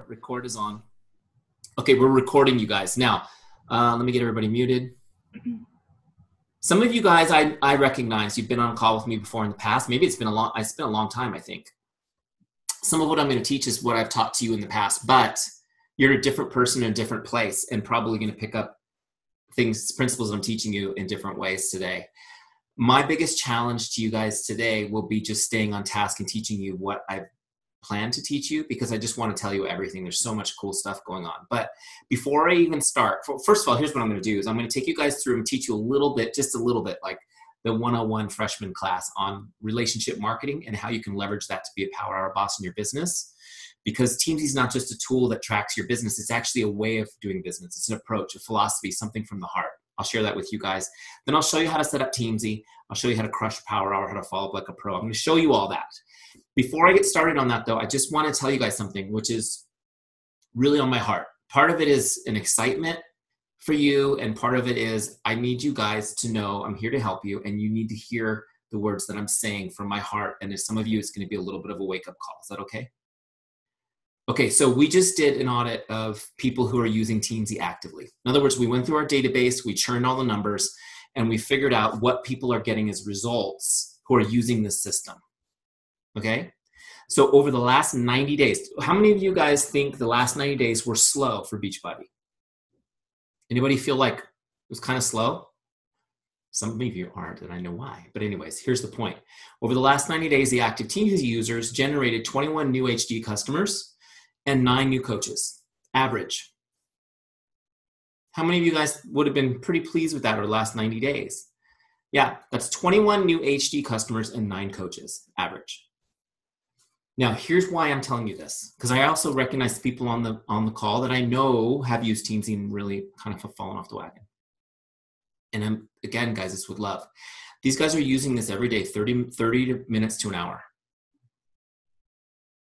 Record is on. Okay, we're recording, you guys. Now, let me get everybody muted. Some of you guys I recognize. You've been on a call with me before in the past. Maybe it's been a long time, I think. Some of what I'm going to teach is what I've taught to you in the past, but you're a different person in a different place and probably going to pick up principles I'm teaching you in different ways today. My biggest challenge to you guys today will be just staying on task and teaching you what I've planned to teach you, because I just want to tell you everything. There's so much cool stuff going on. But before I even start, first of all, here's what I'm going to do is I'm going to take you guys through and teach you a little bit, just a little bit, like the 101 freshman class on relationship marketing and how you can leverage that to be a power hour boss in your business. Because Teamzy is not just a tool that tracks your business. It's actually a way of doing business. It's an approach, a philosophy, something from the heart. I'll share that with you guys. Then I'll show you how to set up Teamzy. I'll show you how to crush power hour, how to follow up like a pro. I'm going to show you all that. Before I get started on that, though, I just want to tell you guys something which is really on my heart. Part of it is an excitement for you, and part of it is I need you guys to know I'm here to help you, and you need to hear the words that I'm saying from my heart. And if some of you, it's going to be a little bit of a wake-up call. Is that okay? Okay, so we just did an audit of people who are using Teamzy actively. In other words, we went through our database, we churned all the numbers, and we figured out what people are getting as results who are using this system. Okay? So over the last 90 days, how many of you guys think the last 90 days were slow for Beachbody? Anybody feel like it was kind of slow? Some of you aren't, and I know why. But anyways, here's the point. Over the last 90 days, the active Teamzy users generated 21 new HD customers and 9 new coaches, average. How many of you guys would have been pretty pleased with that over the last 90 days? Yeah, that's 21 new HD customers and 9 coaches, average. Now, here's why I'm telling you this, because I also recognize the people on the call that I know have used Teamzy and really kind of have fallen off the wagon. And again, guys, it's with love. These guys are using this every day, 30 minutes to an hour.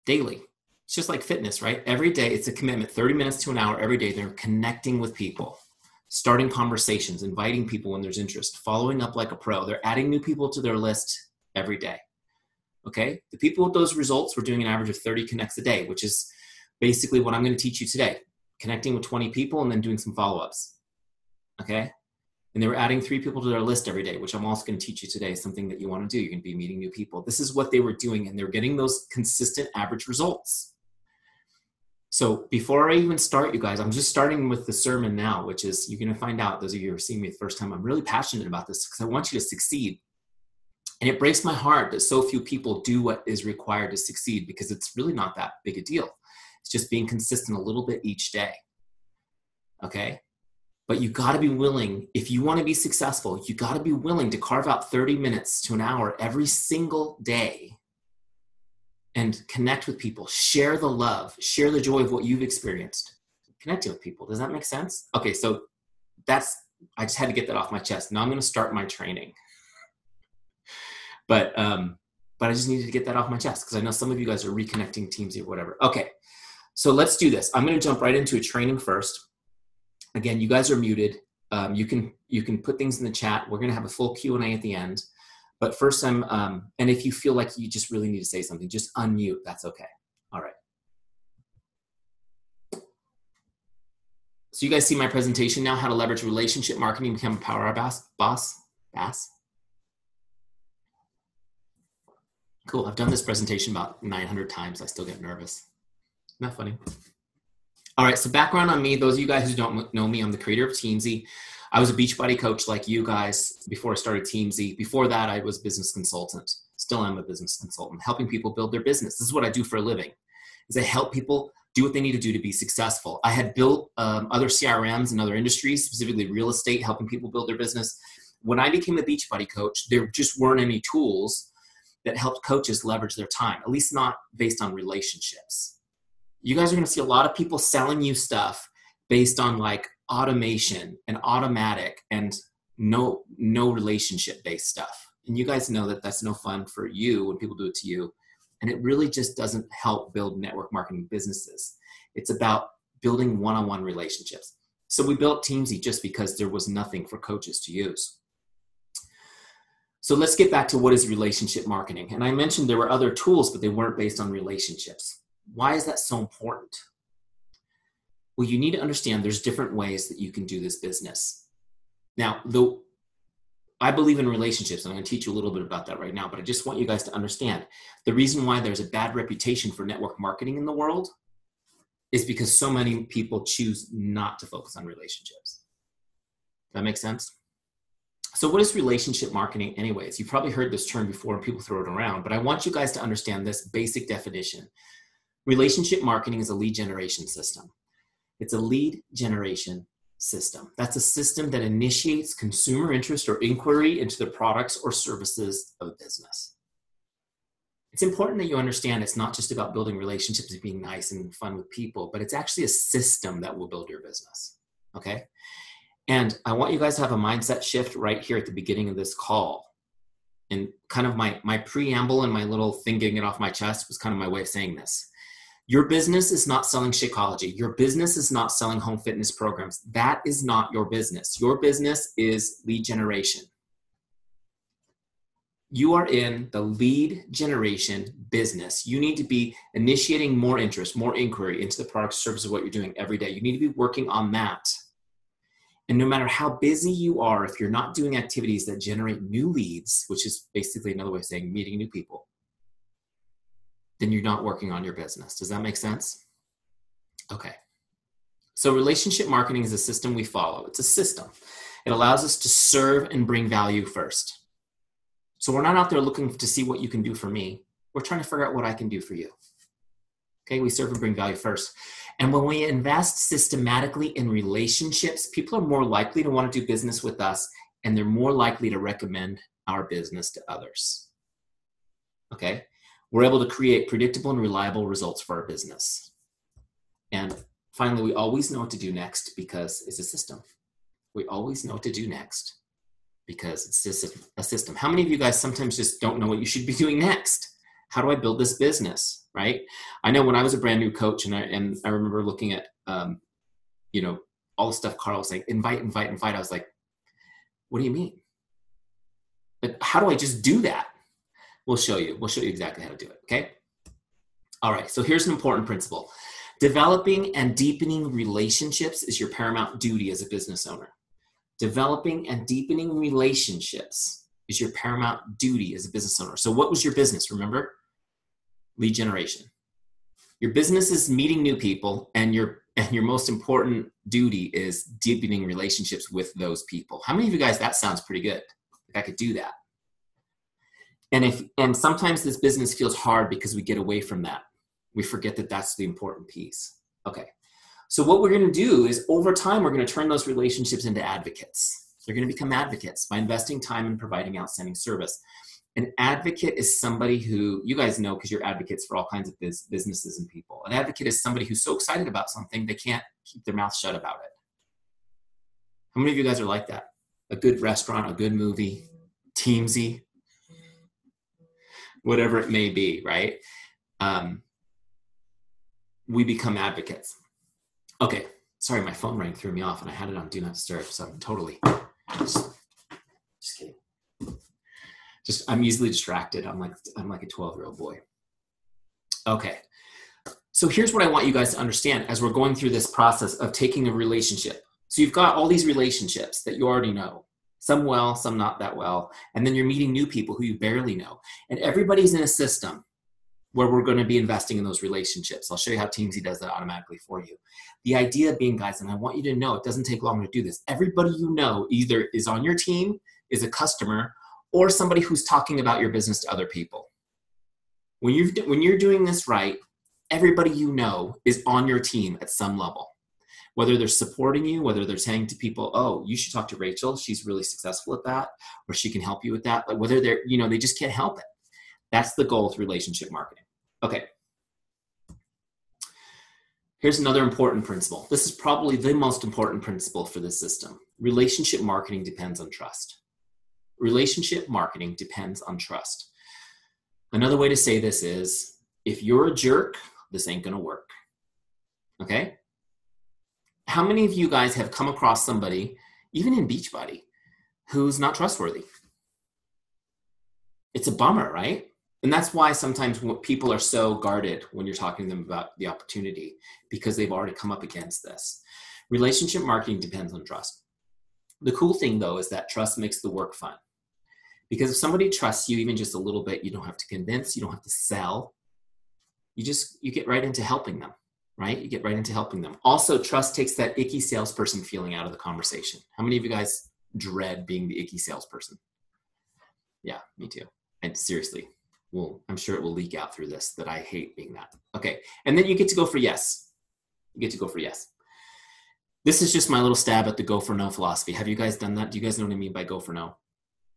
Daily. It's just like fitness, right? Every day, it's a commitment, 30 minutes to an hour every day. They're connecting with people, starting conversations, inviting people when there's interest, following up like a pro. They're adding new people to their list every day. Okay? The people with those results were doing an average of 30 connects a day, which is basically what I'm going to teach you today. Connecting with 20 people and then doing some follow-ups. Okay? And they were adding 3 people to their list every day, which I'm also going to teach you today, something that you want to do. You're going to be meeting new people. This is what they were doing, and they're getting those consistent average results. So before I even start, you guys, I'm just starting with the sermon now, which is, you're going to find out, those of you who are seeing me the first time, I'm really passionate about this because I want you to succeed. And it breaks my heart that so few people do what is required to succeed, because it's really not that big a deal. It's just being consistent a little bit each day. Okay? But you got to be willing, if you want to be successful, you got to be willing to carve out 30 minutes to an hour every single day and connect with people, share the love, share the joy of what you've experienced, connecting with people. Does that make sense? Okay, so I just had to get that off my chest. Now I'm going to start my training. But I just needed to get that off my chest because I know some of you guys are reconnecting Teamzy or whatever. Okay, so let's do this. I'm going to jump right into a training first. Again, you guys are muted. You can put things in the chat. We're going to have a full Q&A at the end. But first, and if you feel like you just really need to say something, just unmute. That's okay. All right. So you guys see my presentation now, how to leverage relationship marketing, become a power hour boss. Cool. I've done this presentation about 900 times. I still get nervous. Not funny. All right. So background on me, those of you guys who don't know me, I'm the creator of Teamzy. I was a Beachbody coach like you guys before I started Teamzy. Before that, I was a business consultant. Still am a business consultant, helping people build their business. This is what I do for a living, is I help people do what they need to do to be successful. I had built other CRMs in other industries, specifically real estate, helping people build their business. When I became a Beachbody coach, there just weren't any tools that helped coaches leverage their time, at least not based on relationships. You guys are going to see a lot of people selling you stuff based on like automation and automatic and no relationship based stuff. And you guys know that that's no fun for you when people do it to you. And it really just doesn't help build network marketing businesses. It's about building one-on-one relationships. So we built Teamzy just because there was nothing for coaches to use. So let's get back to what is relationship marketing. And I mentioned there were other tools, but they weren't based on relationships. Why is that so important? Well, you need to understand there's different ways that you can do this business. Now, I believe in relationships. I'm going to teach you a little bit about that right now, but I just want you guys to understand the reason why there's a bad reputation for network marketing in the world is because so many people choose not to focus on relationships. That makes sense? So what is relationship marketing anyways? You've probably heard this term before and people throw it around, but I want you guys to understand this basic definition. Relationship marketing is a lead generation system. It's a lead generation system. That's a system that initiates consumer interest or inquiry into the products or services of a business. It's important that you understand it's not just about building relationships and being nice and fun with people, but it's actually a system that will build your business, okay? And I want you guys to have a mindset shift right here at the beginning of this call. And kind of my preamble and my little thing getting it off my chest was kind of my way of saying this. Your business is not selling Shakeology. Your business is not selling home fitness programs. That is not your business. Your business is lead generation. You are in the lead generation business. You need to be initiating more interest, more inquiry into the product, service of what you're doing every day. You need to be working on that. And no matter how busy you are, if you're not doing activities that generate new leads, which is basically another way of saying meeting new people, then you're not working on your business. Does that make sense? Okay. So relationship marketing is a system we follow. It's a system. It allows us to serve and bring value first. So we're not out there looking to see what you can do for me. We're trying to figure out what I can do for you. Okay, we serve and bring value first. And when we invest systematically in relationships, people are more likely to want to do business with us, and they're more likely to recommend our business to others. Okay? We're able to create predictable and reliable results for our business. And finally, we always know what to do next because it's a system. We always know what to do next because it's just a system. How many of you guys sometimes just don't know what you should be doing next? How do I build this business, right? I know when I was a brand new coach and I remember looking at, all the stuff Carl was saying, invite. I was like, what do you mean? Like, how do I just do that? We'll show you exactly how to do it, okay? All right, so here's an important principle. Developing and deepening relationships is your paramount duty as a business owner. Developing and deepening relationships is your paramount duty as a business owner. So what was your business, remember? Lead generation. Your business is meeting new people, and your most important duty is deepening relationships with those people. How many of you guys, that sounds pretty good? Like I could do that. And sometimes this business feels hard because we get away from that. We forget that that's the important piece. Okay. So what we're going to do is over time, we're going to turn those relationships into advocates. They're going to become advocates by investing time in providing outstanding service. An advocate is somebody who, you guys know because you're advocates for all kinds of businesses and people. An advocate is somebody who's so excited about something, they can't keep their mouth shut about it. How many of you guys are like that? A good restaurant, a good movie, Teamzy, whatever it may be, right? We become advocates. Okay, sorry, my phone rang, threw me off, and I had it on Do Not Disturb, so I'm totally, just kidding. I'm easily distracted. I'm like a 12-year-old boy. Okay, so here's what I want you guys to understand as we're going through this process of taking a relationship. So you've got all these relationships that you already know. Some well, some not that well. And then you're meeting new people who you barely know. And everybody's in a system where we're going to be investing in those relationships. I'll show you how Teamzy does that automatically for you. The idea being, guys, and I want you to know, it doesn't take long to do this. Everybody you know either is on your team, is a customer, or somebody who's talking about your business to other people. When you're doing this right, everybody you know is on your team at some level. Whether they're supporting you, whether they're saying to people, oh, you should talk to Rachael, she's really successful at that, or she can help you with that. Like whether they're, they just can't help it. That's the goal with relationship marketing. Okay. Here's another important principle. This is probably the most important principle for this system. Relationship marketing depends on trust. Relationship marketing depends on trust. Another way to say this is, if you're a jerk, this ain't gonna work. Okay? How many of you guys have come across somebody, even in Beachbody, who's not trustworthy? It's a bummer, right? And that's why sometimes people are so guarded when you're talking to them about the opportunity, because they've already come up against this. Relationship marketing depends on trust. The cool thing though is that trust makes the work fun. Because if somebody trusts you even just a little bit, you don't have to convince, you don't have to sell. You get right into helping them, right? You get right into helping them. Also, trust takes that icky salesperson feeling out of the conversation. How many of you guys dread being the icky salesperson? Yeah, me too. And seriously, well, I'm sure it will leak out through this that I hate being that. Okay, and then you get to go for yes. You get to go for yes. This is just my little stab at the go for no philosophy. Have you guys done that? Do you guys know what I mean by go for no?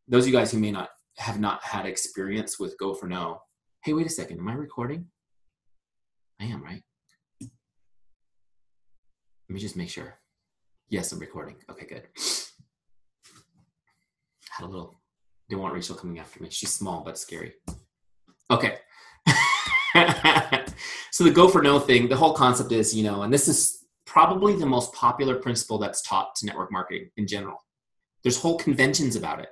Those of you guys who may not have not had experience with go for no. Hey, wait a second. Am I recording? I am, right? Let me just make sure. Yes, I'm recording. Okay, good. Had a little, didn't want Rachel coming after me. She's small, but scary. Okay. So the go for no thing, the whole concept is, and this is probably the most popular principle that's taught to network marketing in general. There's whole conventions about it.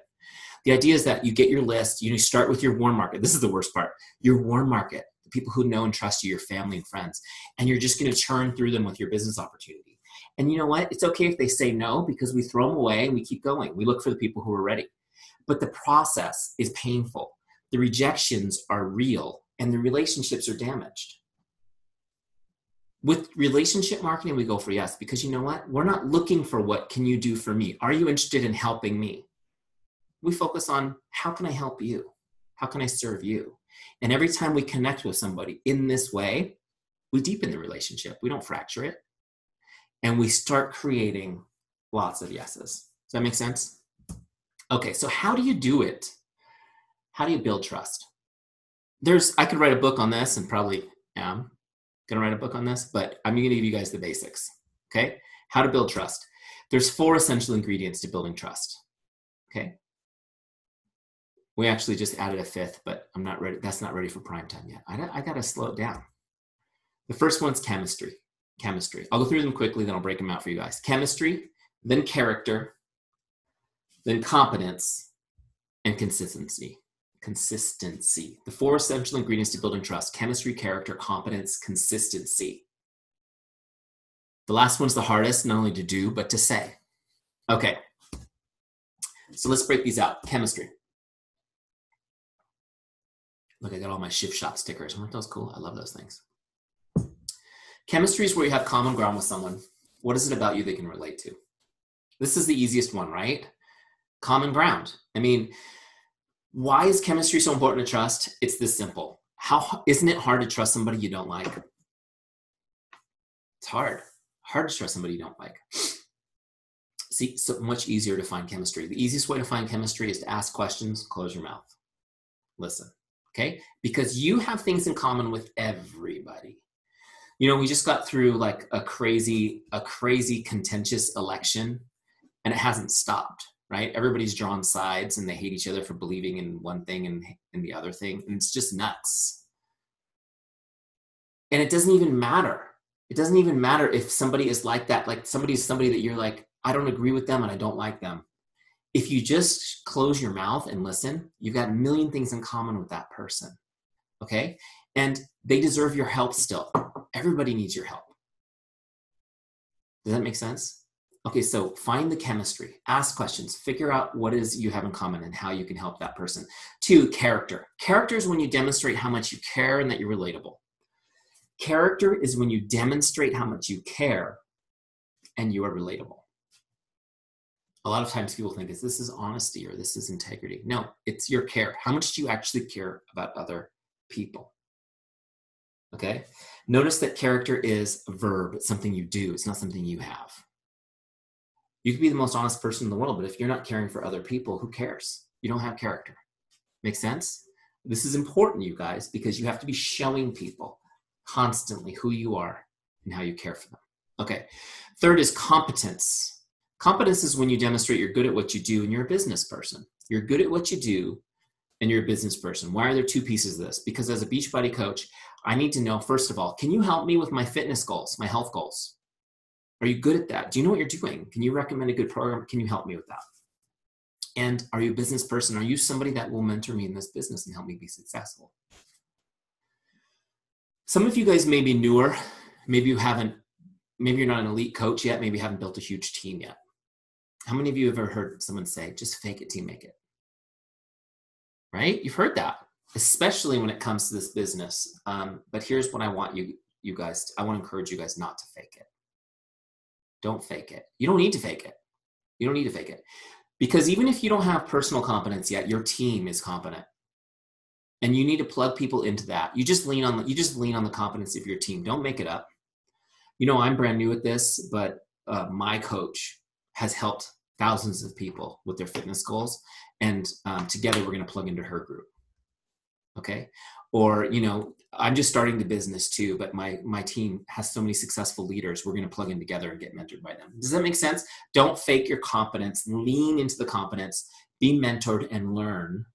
The idea is that you get your list, you start with your warm market. This is the worst part. Your warm market, the people who know and trust you, your family and friends, and you're just going to churn through them with your business opportunity. And you know what? It's okay if they say no, because we throw them away and we keep going. We look for the people who are ready. But the process is painful. The rejections are real and the relationships are damaged. With relationship marketing, we go for yes, because you know what? We're not looking for what can you do for me? Are you interested in helping me? We focus on how can I help you? How can I serve you? And every time we connect with somebody in this way, we deepen the relationship. We don't fracture it. And we start creating lots of yeses. Does that make sense? Okay, so how do you do it? How do you build trust? I could write a book on this, and probably am going to write a book on this, but I'm going to give you guys the basics. Okay, how to build trust. There's 4 essential ingredients to building trust. Okay. We actually just added a 5th, but I'm not ready. That's not ready for prime time yet. I got to slow it down. The first one's chemistry. Chemistry. I'll go through them quickly, then I'll break them out for you guys. Chemistry, then character, then competence, and consistency. Consistency. The 4 essential ingredients to building trust: chemistry, character, competence, consistency. The last one's the hardest, not only to do, but to say. Okay. So let's break these out. Chemistry. Look, I got all my Shift Shop stickers. Aren't those cool? I love those things. Chemistry is where you have common ground with someone. What is it about you they can relate to? This is the easiest one, right? Common ground. I mean, why is chemistry so important to trust? It's this simple. Isn't it hard to trust somebody you don't like? It's hard. Hard to trust somebody you don't like. See, so much easier to find chemistry. The easiest way to find chemistry is to ask questions, close your mouth. Listen. Okay, because you have things in common with everybody. We just got through like a crazy contentious election, and it hasn't stopped, right? Everybody's drawn sides and they hate each other for believing in one thing and in the other thing, and it's just nuts. And it doesn't even matter. It doesn't even matter if somebody is like that, like somebody that you're like, I don't agree with them and I don't like them. If you just close your mouth and listen, you've got a million things in common with that person, okay? And they deserve your help still. Everybody needs your help. Does that make sense? Okay, so find the chemistry, ask questions, figure out what is you have in common and how you can help that person. 2, character. Character is when you demonstrate how much you care and that you're relatable. Character is when you demonstrate how much you care and you are relatable. A lot of times people think this is honesty or this is integrity. No, it's your care. How much do you actually care about other people? Okay. Notice that character is a verb. It's something you do. It's not something you have. You could be the most honest person in the world, but if you're not caring for other people, who cares? You don't have character. Make sense? This is important, you guys, because you have to be showing people constantly who you are and how you care for them. Okay. 3rd is competence. Competence is when you demonstrate you're good at what you do and you're a business person. You're good at what you do and you're a business person. Why are there 2 pieces of this? Because as a Beachbody coach, I need to know, first of all, can you help me with my fitness goals, my health goals? Are you good at that? Do you know what you're doing? Can you recommend a good program? Can you help me with that? And are you a business person? Are you somebody that will mentor me in this business and help me be successful? Some of you guys may be newer. Maybe you haven't, maybe you're not an elite coach yet. Maybe you haven't built a huge team yet. How many of you have ever heard someone say, just fake it till you make it? Right? You've heard that, especially when it comes to this business. But here's what I want you guys, I want to encourage you guys not to fake it. Don't fake it. You don't need to fake it. You don't need to fake it. Because even if you don't have personal competence yet, your team is competent. And you need to plug people into that. You just lean on the competence of your team. Don't make it up. You know, I'm brand new at this, but my coach has helped thousands of people with their fitness goals. And together we're going to plug into her group. Okay. Or, you know, I'm just starting the business too, but my team has so many successful leaders. We're going to plug in together and get mentored by them. Does that make sense? Don't fake your competence. Lean into the competence. Be mentored and learn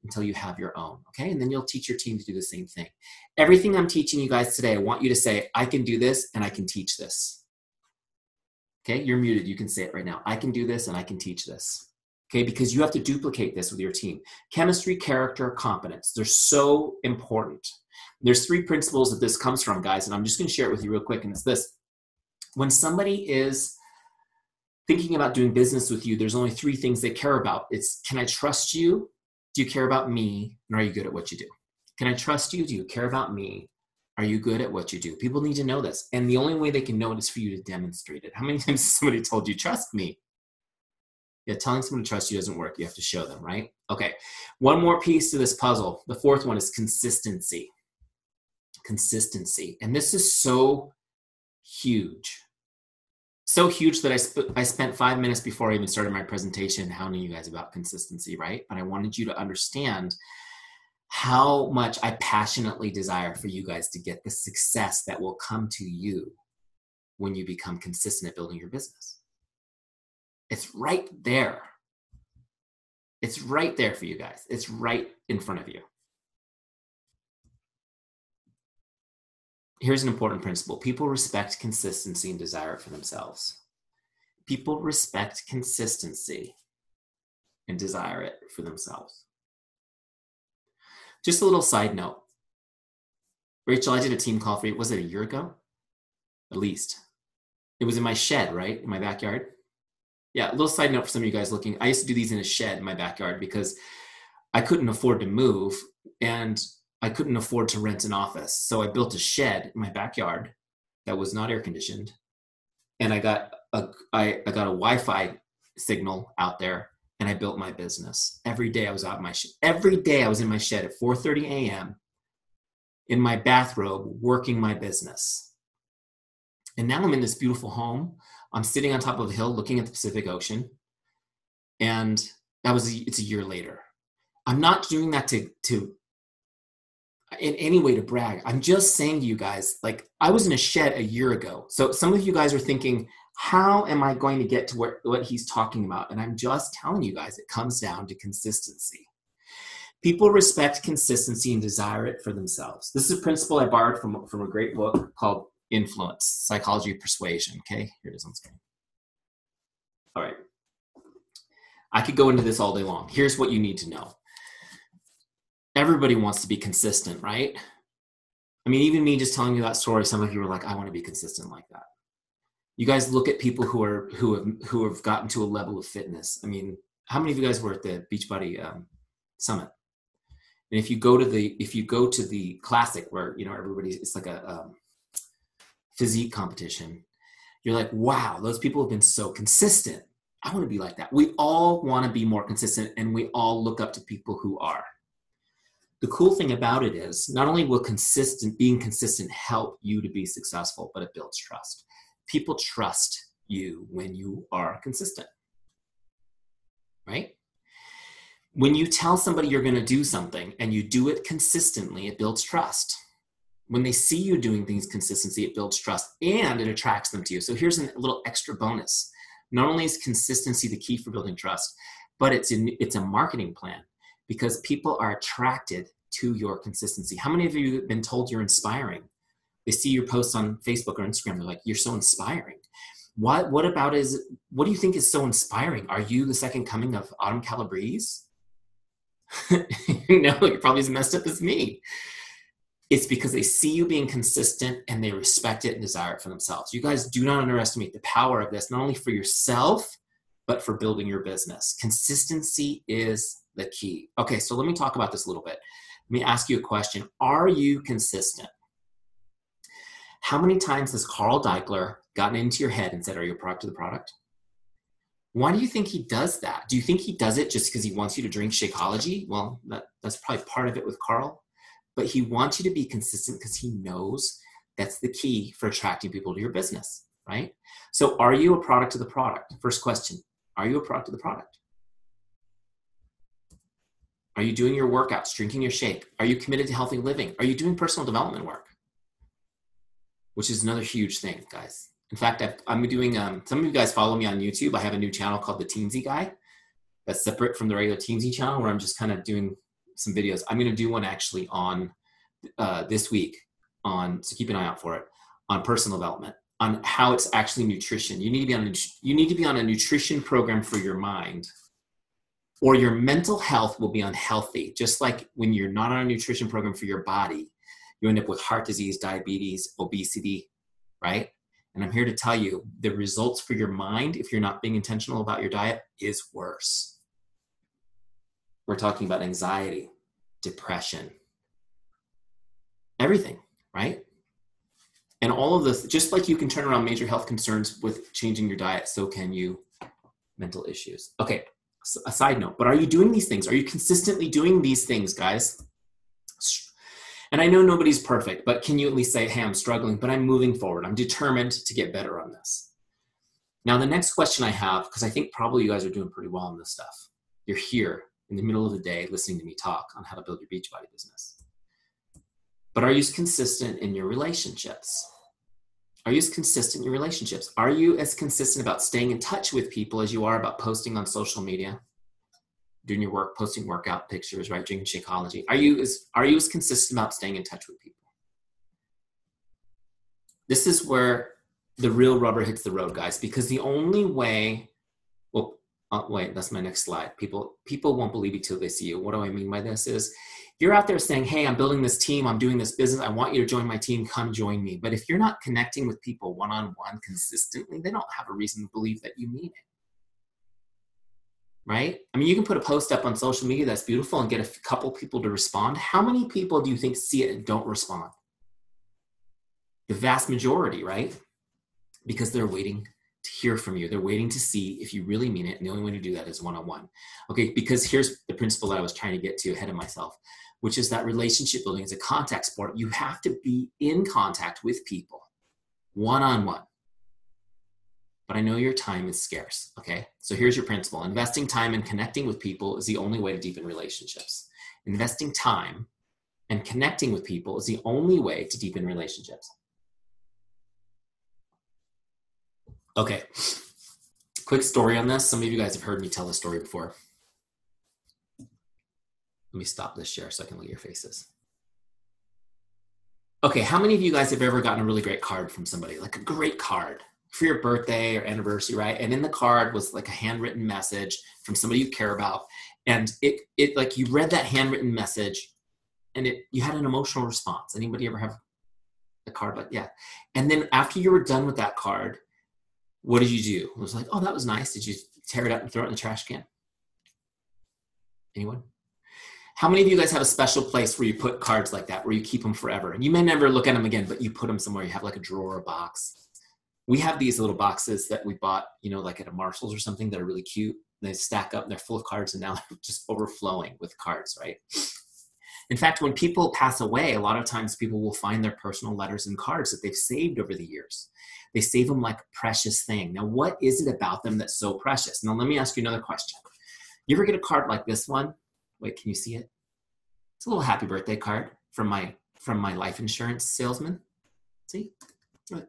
until you have your own. Okay. And then you'll teach your team to do the same thing. Everything I'm teaching you guys today, I want you to say, I can do this and I can teach this. Okay. You're muted. You can say it right now. I can do this and I can teach this. Okay, because you have to duplicate this with your team. Chemistry, character, competence. They're so important. There's 3 principles that this comes from, guys, and I'm just going to share it with you real quick, and it's this. When somebody is thinking about doing business with you, there's only 3 things they care about. It's, can I trust you? Do you care about me? And are you good at what you do? Can I trust you? Do you care about me? Are you good at what you do? People need to know this, and the only way they can know it is for you to demonstrate it. How many times has somebody told you, trust me? Yeah, telling someone to trust you doesn't work. You have to show them, right? Okay, one more piece to this puzzle. The 4th one is consistency. Consistency. And this is so huge. So huge that I spent 5 minutes before I even started my presentation hounding you guys about consistency, right? But I wanted you to understand how much I passionately desire for you guys to get the success that will come to you when you become consistent at building your business. It's right there. It's right there for you guys. It's right in front of you. Here's an important principle. People respect consistency and desire it for themselves. People respect consistency and desire it for themselves. Just a little side note. Rachel, I did a team call for you. Was it a year ago? At least. It was in my shed, right? In my backyard. Yeah, a little side note for some of you guys looking. I used to do these in a shed in my backyard because I couldn't afford to move and I couldn't afford to rent an office. So I built a shed in my backyard that was not air conditioned. And I got a Wi-Fi signal out there and I built my business. Every day I was out in my shed. Every day I was in my shed at 4:30 a.m. in my bathrobe working my business. And now I'm in this beautiful home. I'm sitting on top of a hill looking at the Pacific Ocean. And it's a year later. I'm not doing that to in any way to brag. I'm just saying to you guys, like, I was in a shed a year ago. So some of you guys are thinking, how am I going to get to what he's talking about? And I'm just telling you guys, it comes down to consistency. People respect consistency and desire it for themselves. This is a principle I borrowed from a great book called Influence, Psychology of Persuasion. Okay, here it is on screen. All right. I could go into this all day long. Here's what you need to know. Everybody wants to be consistent, right? I mean, even me just telling you that story, some of you are like, I want to be consistent like that. You guys look at people who have gotten to a level of fitness. I mean, how many of you guys were at the Beachbody Summit? And if you go to the classic where, you know, it's like a physique competition, you're like, wow, those people have been so consistent. I want to be like that. We all want to be more consistent, and we all look up to people who are. The cool thing about it is not only will being consistent help you to be successful, but it builds trust. People trust you when you are consistent, right? When you tell somebody you're going to do something and you do it consistently, it builds trust. When they see you doing things consistently, it builds trust and it attracts them to you. So here's a little extra bonus. Not only is consistency the key for building trust, but it's a marketing plan because people are attracted to your consistency. How many of you have been told you're inspiring? They see your posts on Facebook or Instagram. They're like, you're so inspiring. What about what do you think is so inspiring? Are you the second coming of Autumn Calabrese? No, you're probably as messed up as me. It's because they see you being consistent and they respect it and desire it for themselves. You guys do not underestimate the power of this, not only for yourself, but for building your business. Consistency is the key. Okay, so let me talk about this a little bit. Let me ask you a question. Are you consistent? How many times has Carl Deichler gotten into your head and said, are you a product of the product? Why do you think he does that? Do you think he does it just because he wants you to drink Shakeology? Well, that's probably part of it with Carl. But he wants you to be consistent because he knows that's the key for attracting people to your business, right? So are you a product of the product? First question, are you a product of the product? Are you doing your workouts, drinking your shake? Are you committed to healthy living? Are you doing personal development work? Which is another huge thing, guys. In fact, I'm doing, some of you guys follow me on YouTube. I have a new channel called the Teamzy Guy that's separate from the regular Teamzy channel where I'm just kind of doing some videos. I'm going to do one actually on this week so keep an eye out for it, on personal development, on how it's actually nutrition. You need to be on a nutrition program for your mind, or your mental health will be unhealthy. Just like when you're not on a nutrition program for your body, you end up with heart disease, diabetes, obesity, right? And I'm here to tell you the results for your mind, if you're not being intentional about your diet, is worse. We're talking about anxiety, depression, everything, right? And all of this, just like you can turn around major health concerns with changing your diet, so can you mental issues. Okay, so a side note, but are you doing these things? Are you consistently doing these things, guys? And I know nobody's perfect, but can you at least say, hey, I'm struggling, but I'm moving forward. I'm determined to get better on this. Now, the next question I have, because I think probably you guys are doing pretty well on this stuff. You're here in the middle of the day listening to me talk on how to build your Beachbody business. But are you consistent in your relationships? Are you as consistent in your relationships? Are you as consistent about staying in touch with people as you are about posting on social media? Doing your work, posting workout pictures, right? Drinking Shakeology. Are you as consistent about staying in touch with people? This is where the real rubber hits the road, guys, because the only way, well, wait, that's my next slide. People won't believe you till they see you. What do I mean by this is you're out there saying, hey, I'm building this team. I'm doing this business. I want you to join my team. Come join me. But if you're not connecting with people one-on-one consistently, they don't have a reason to believe that you mean it. Right? I mean, you can put a post up on social media that's beautiful and get a couple people to respond. How many people do you think see it and don't respond? The vast majority, right? Because they're waiting to hear from you. They're waiting to see if you really mean it. And the only way to do that is one-on-one. Okay, because here's the principle that I was trying to get to ahead of myself, which is that relationship building is a contact sport. You have to be in contact with people one-on-one. But I know your time is scarce, okay? So here's your principle. Investing time and connecting with people is the only way to deepen relationships. Investing time and connecting with people is the only way to deepen relationships. Okay, quick story on this. Some of you guys have heard me tell this story before. Let me stop this share so I can look at your faces. Okay, how many of you guys have ever gotten a really great card from somebody, like a great card for your birthday or anniversary, right? And in the card was like a handwritten message from somebody you care about. And it like you read that handwritten message and you had an emotional response. Anybody ever have a card like, yeah. And then after you were done with that card, what did you do? It was like, oh, that was nice. Did you tear it up and throw it in the trash can? Anyone? How many of you guys have a special place where you put cards like that, where you keep them forever? And you may never look at them again, but you put them somewhere. You have like a drawer or a box. We have these little boxes that we bought, you know, like at a Marshall's or something that are really cute. They stack up and they're full of cards and now they're just overflowing with cards, right? In fact, when people pass away, a lot of times people will find their personal letters and cards that they've saved over the years. They save them like a precious thing. Now, what is it about them that's so precious? Now, let me ask you another question. You ever get a card like this one? Wait, can you see it? It's a little happy birthday card from my life insurance salesman. See? Look.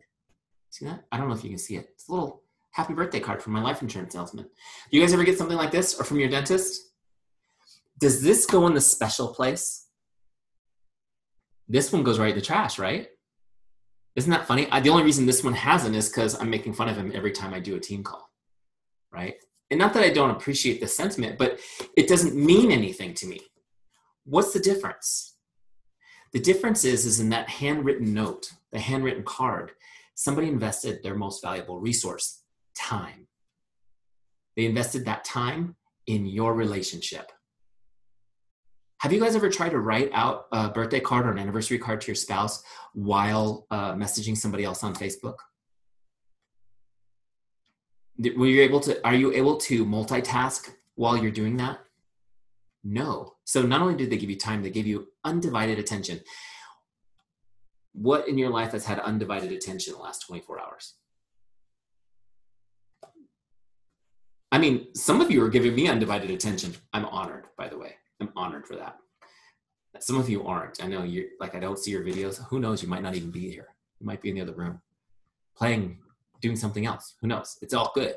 See that? I don't know if you can see it. It's a little happy birthday card from my life insurance salesman. Do you guys ever get something like this or from your dentist? Does this go in the special place? This one goes right in the trash, right? Isn't that funny? The only reason this one hasn't is because I'm making fun of him every time I do a team call, right? And not that I don't appreciate the sentiment, but it doesn't mean anything to me. What's the difference? The difference is in that handwritten note, the handwritten card, somebody invested their most valuable resource, time. They invested that time in your relationship. Have you guys ever tried to write out a birthday card or an anniversary card to your spouse while messaging somebody else on Facebook? Are you able to multitask while you're doing that? No. So not only did they give you time, they gave you undivided attention. What in your life has had undivided attention in the last 24 hours? I mean, some of you are giving me undivided attention. I'm honored, by the way. I'm honored for that. Some of you aren't. I know you're like, I don't see your videos. Who knows? You might not even be here. You might be in the other room playing, doing something else. Who knows? It's all good.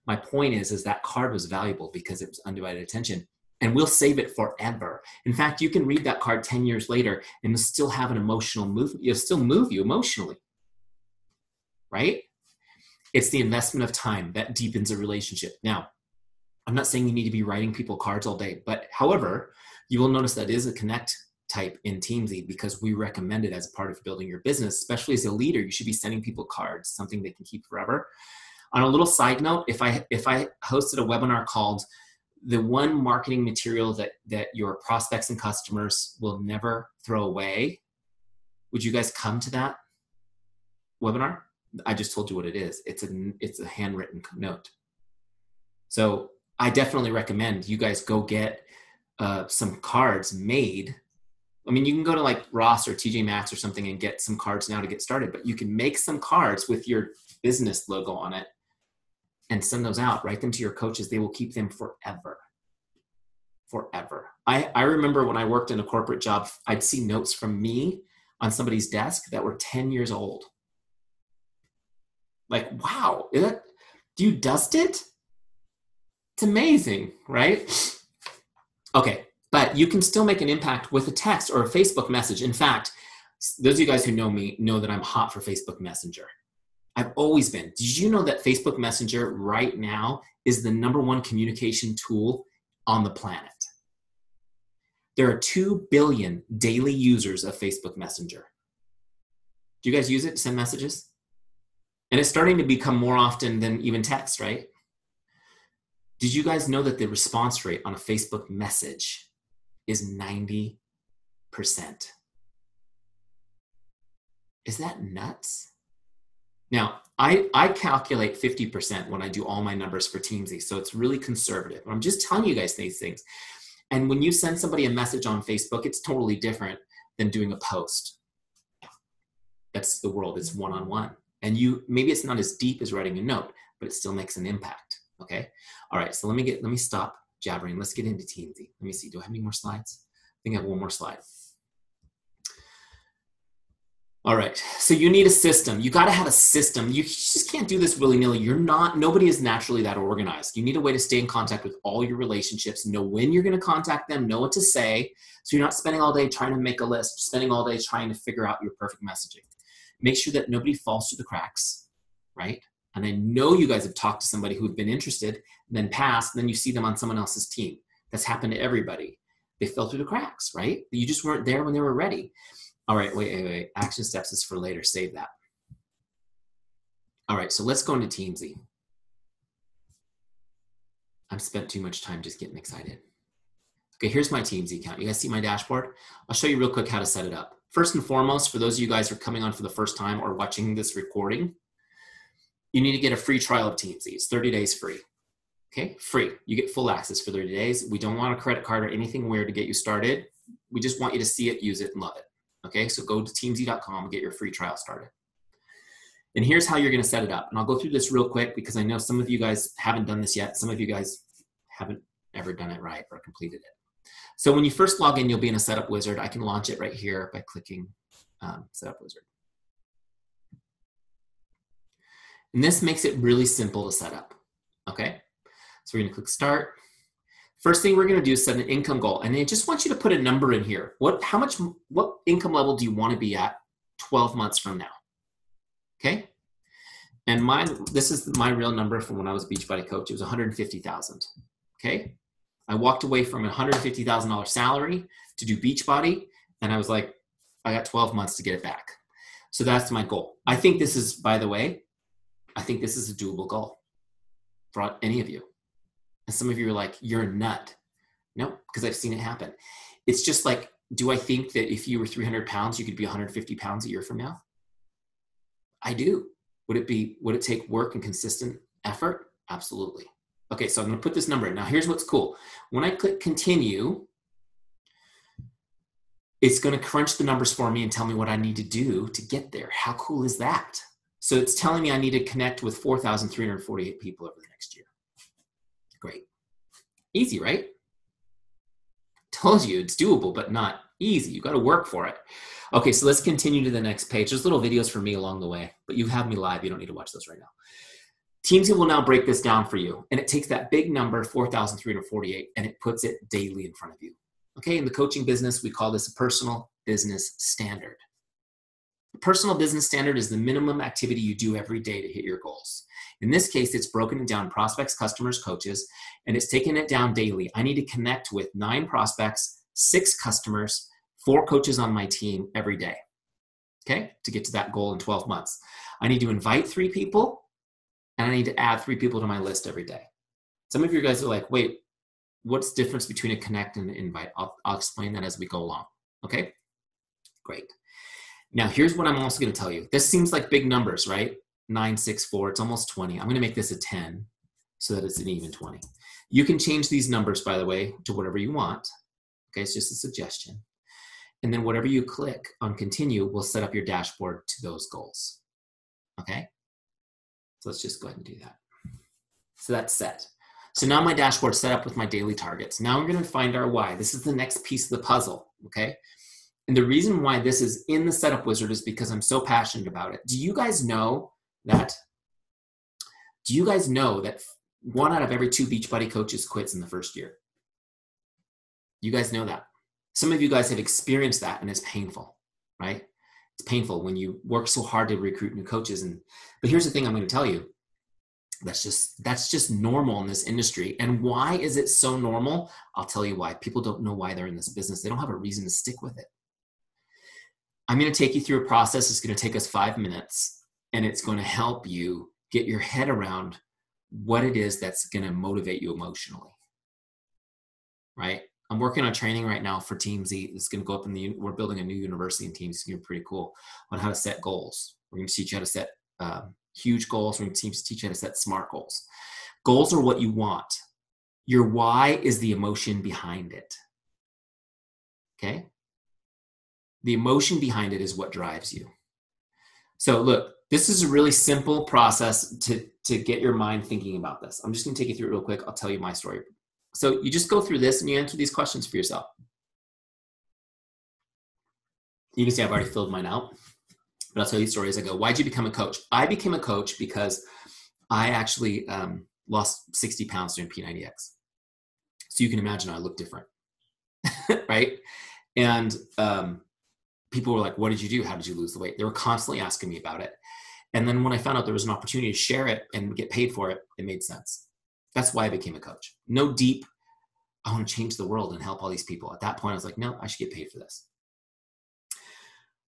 My point is that card was valuable because it was undivided attention, and we'll save it forever. In fact, you can read that card 10 years later and it'll still have an emotional move. It'll still move you emotionally, right? It's the investment of time that deepens a relationship. Now, I'm not saying you need to be writing people cards all day, but however, you will notice that is a connect type in Teamzy because we recommend it as a part of building your business, especially as a leader. You should be sending people cards, something they can keep forever. On a little side note, if I hosted a webinar called the one marketing material that your prospects and customers will never throw away, would you guys come to that webinar? I just told you what it is. It's a handwritten note. So I definitely recommend you guys go get some cards made. I mean, you can go to like Ross or TJ Maxx or something and get some cards now to get started, but you can make some cards with your business logo on it and send those out. Write them to your coaches. They will keep them forever. Forever. I remember when I worked in a corporate job, I'd see notes from me on somebody's desk that were 10 years old. Like, wow, do you dust it? It's amazing, right? Okay, but you can still make an impact with a text or a Facebook message. In fact, those of you guys who know me know that I'm hot for Facebook Messenger. I've always been. Did you know that Facebook Messenger right now is the #1 communication tool on the planet? There are 2 billion daily users of Facebook Messenger. Do you guys use it to send messages? And it's starting to become more often than even text, right? Did you guys know that the response rate on a Facebook message is 90%? Is that nuts? Now, I calculate 50% when I do all my numbers for Teamzy, so it's really conservative. I'm just telling you guys these things. And when you send somebody a message on Facebook, it's totally different than doing a post. That's the world. It's one-on-one. And maybe it's not as deep as writing a note, but it still makes an impact. Okay. All right. So let me stop jabbering. Let's get into Teamzy. Let me see. Do I have any more slides? I think I have one more slide. All right. So you need a system. You got to have a system. You just can't do this willy-nilly. Nobody is naturally that organized. You need a way to stay in contact with all your relationships, know when you're going to contact them, know what to say. So you're not spending all day trying to make a list, spending all day trying to figure out your perfect messaging. Make sure that nobody falls through the cracks, right? And I know you guys have talked to somebody who've been interested, then passed, and then you see them on someone else's team. That's happened to everybody. They fell through the cracks, right? You just weren't there when they were ready. All right, wait. Action steps is for later. Save that. All right, so let's go into Teamzy. I've spent too much time just getting excited. Okay, here's my Teamzy account. You guys see my dashboard? I'll show you real quick how to set it up. First and foremost, for those of you guys who are coming on for the first time or watching this recording, you need to get a free trial of Teamzy. It's 30 days free. Okay, free. You get full access for 30 days. We don't want a credit card or anything weird to get you started. We just want you to see it, use it, and love it. Okay, so go to teamzy.com and get your free trial started. And here's how you're going to set it up. And I'll go through this real quick because I know some of you guys haven't done this yet. Some of you guys haven't ever done it right or completed it. So when you first log in, you'll be in a setup wizard. I can launch it right here by clicking setup wizard. And this makes it really simple to set up. Okay, so we're going to click start. First thing we're going to do is set an income goal. And I just want you to put a number in here. What income level do you want to be at 12 months from now? Okay. And this is my real number from when I was Beachbody coach. It was 150,000. Okay. I walked away from a $150,000 salary to do Beachbody. And I was like, I got 12 months to get it back. So that's my goal. I think this is, by the way, I think this is a doable goal for any of you. And some of you are like, you're a nut. No, because I've seen it happen. It's just like, do I think that if you were 300 pounds, you could be 150 pounds a year from now? I do. Would it take work and consistent effort? Absolutely. Okay, so I'm going to put this number in. Now, here's what's cool. When I click continue, it's going to crunch the numbers for me and tell me what I need to do to get there. How cool is that? So it's telling me I need to connect with 4,348 people over the next year. Great. Easy, right? Told you it's doable, but not easy. You got to work for it. Okay, so let's continue to the next page. There's little videos for me along the way, but you have me live. You don't need to watch those right now. Teamzy will now break this down for you, and it takes that big number, 4,348, and it puts it daily in front of you. Okay, in the coaching business, we call this a personal business standard. The personal business standard is the minimum activity you do every day to hit your goals. In this case, it's broken down prospects, customers, coaches, and it's taken it down daily. I need to connect with 9 prospects, 6 customers, 4 coaches on my team every day, okay, to get to that goal in 12 months. I need to invite 3 people, and I need to add 3 people to my list every day. Some of you guys are like, wait, what's the difference between a connect and an invite? I'll explain that as we go along, okay? Great. Now, here's what I'm also going to tell you. This seems like big numbers, right? 9, 6, 4, it's almost 20. I'm going to make this a 10 so that it's an even 20. You can change these numbers, by the way, to whatever you want. Okay, it's just a suggestion. And then whatever you click on continue will set up your dashboard to those goals. Okay? So let's just go ahead and do that. So that's set. So now my dashboard's set up with my daily targets. Now we're going to find our why. This is the next piece of the puzzle, okay? And the reason why this is in the setup wizard is because I'm so passionate about it. Do you guys know that 1 out of every 2 Beachbody coaches quits in the first year? You guys know that. Some of you guys have experienced that, and it's painful, right? It's painful when you work so hard to recruit new coaches. But here's the thing I'm going to tell you. That's just normal in this industry. And why is it so normal? I'll tell you why. People don't know why they're in this business. They don't have a reason to stick with it. I'm going to take you through a process. It's going to take us 5 minutes, and it's going to help you get your head around what it is that's going to motivate you emotionally, right? I'm working on training right now for Teamzy. It's going to go up we're building a new university in Teamzy. It's going to be pretty cool on how to set goals. We're going to teach you how to set huge goals. We're going to teach you how to set SMART goals. Goals are what you want. Your why is the emotion behind it. Okay? The emotion behind it is what drives you. So look, this is a really simple process to get your mind thinking about this. I'm just going to take you through it real quick. I'll tell you my story. So you just go through this and you answer these questions for yourself. You can see I've already filled mine out, but I'll tell you the story as I go. Why'd you become a coach? I became a coach because I actually lost 60 pounds during P90X. So you can imagine I look different, right? And people were like, what did you do? How did you lose the weight? They were constantly asking me about it. And then when I found out there was an opportunity to share it and get paid for it, it made sense. That's why I became a coach. No deep, I want to change the world and help all these people. At that point, I was like, no, I should get paid for this.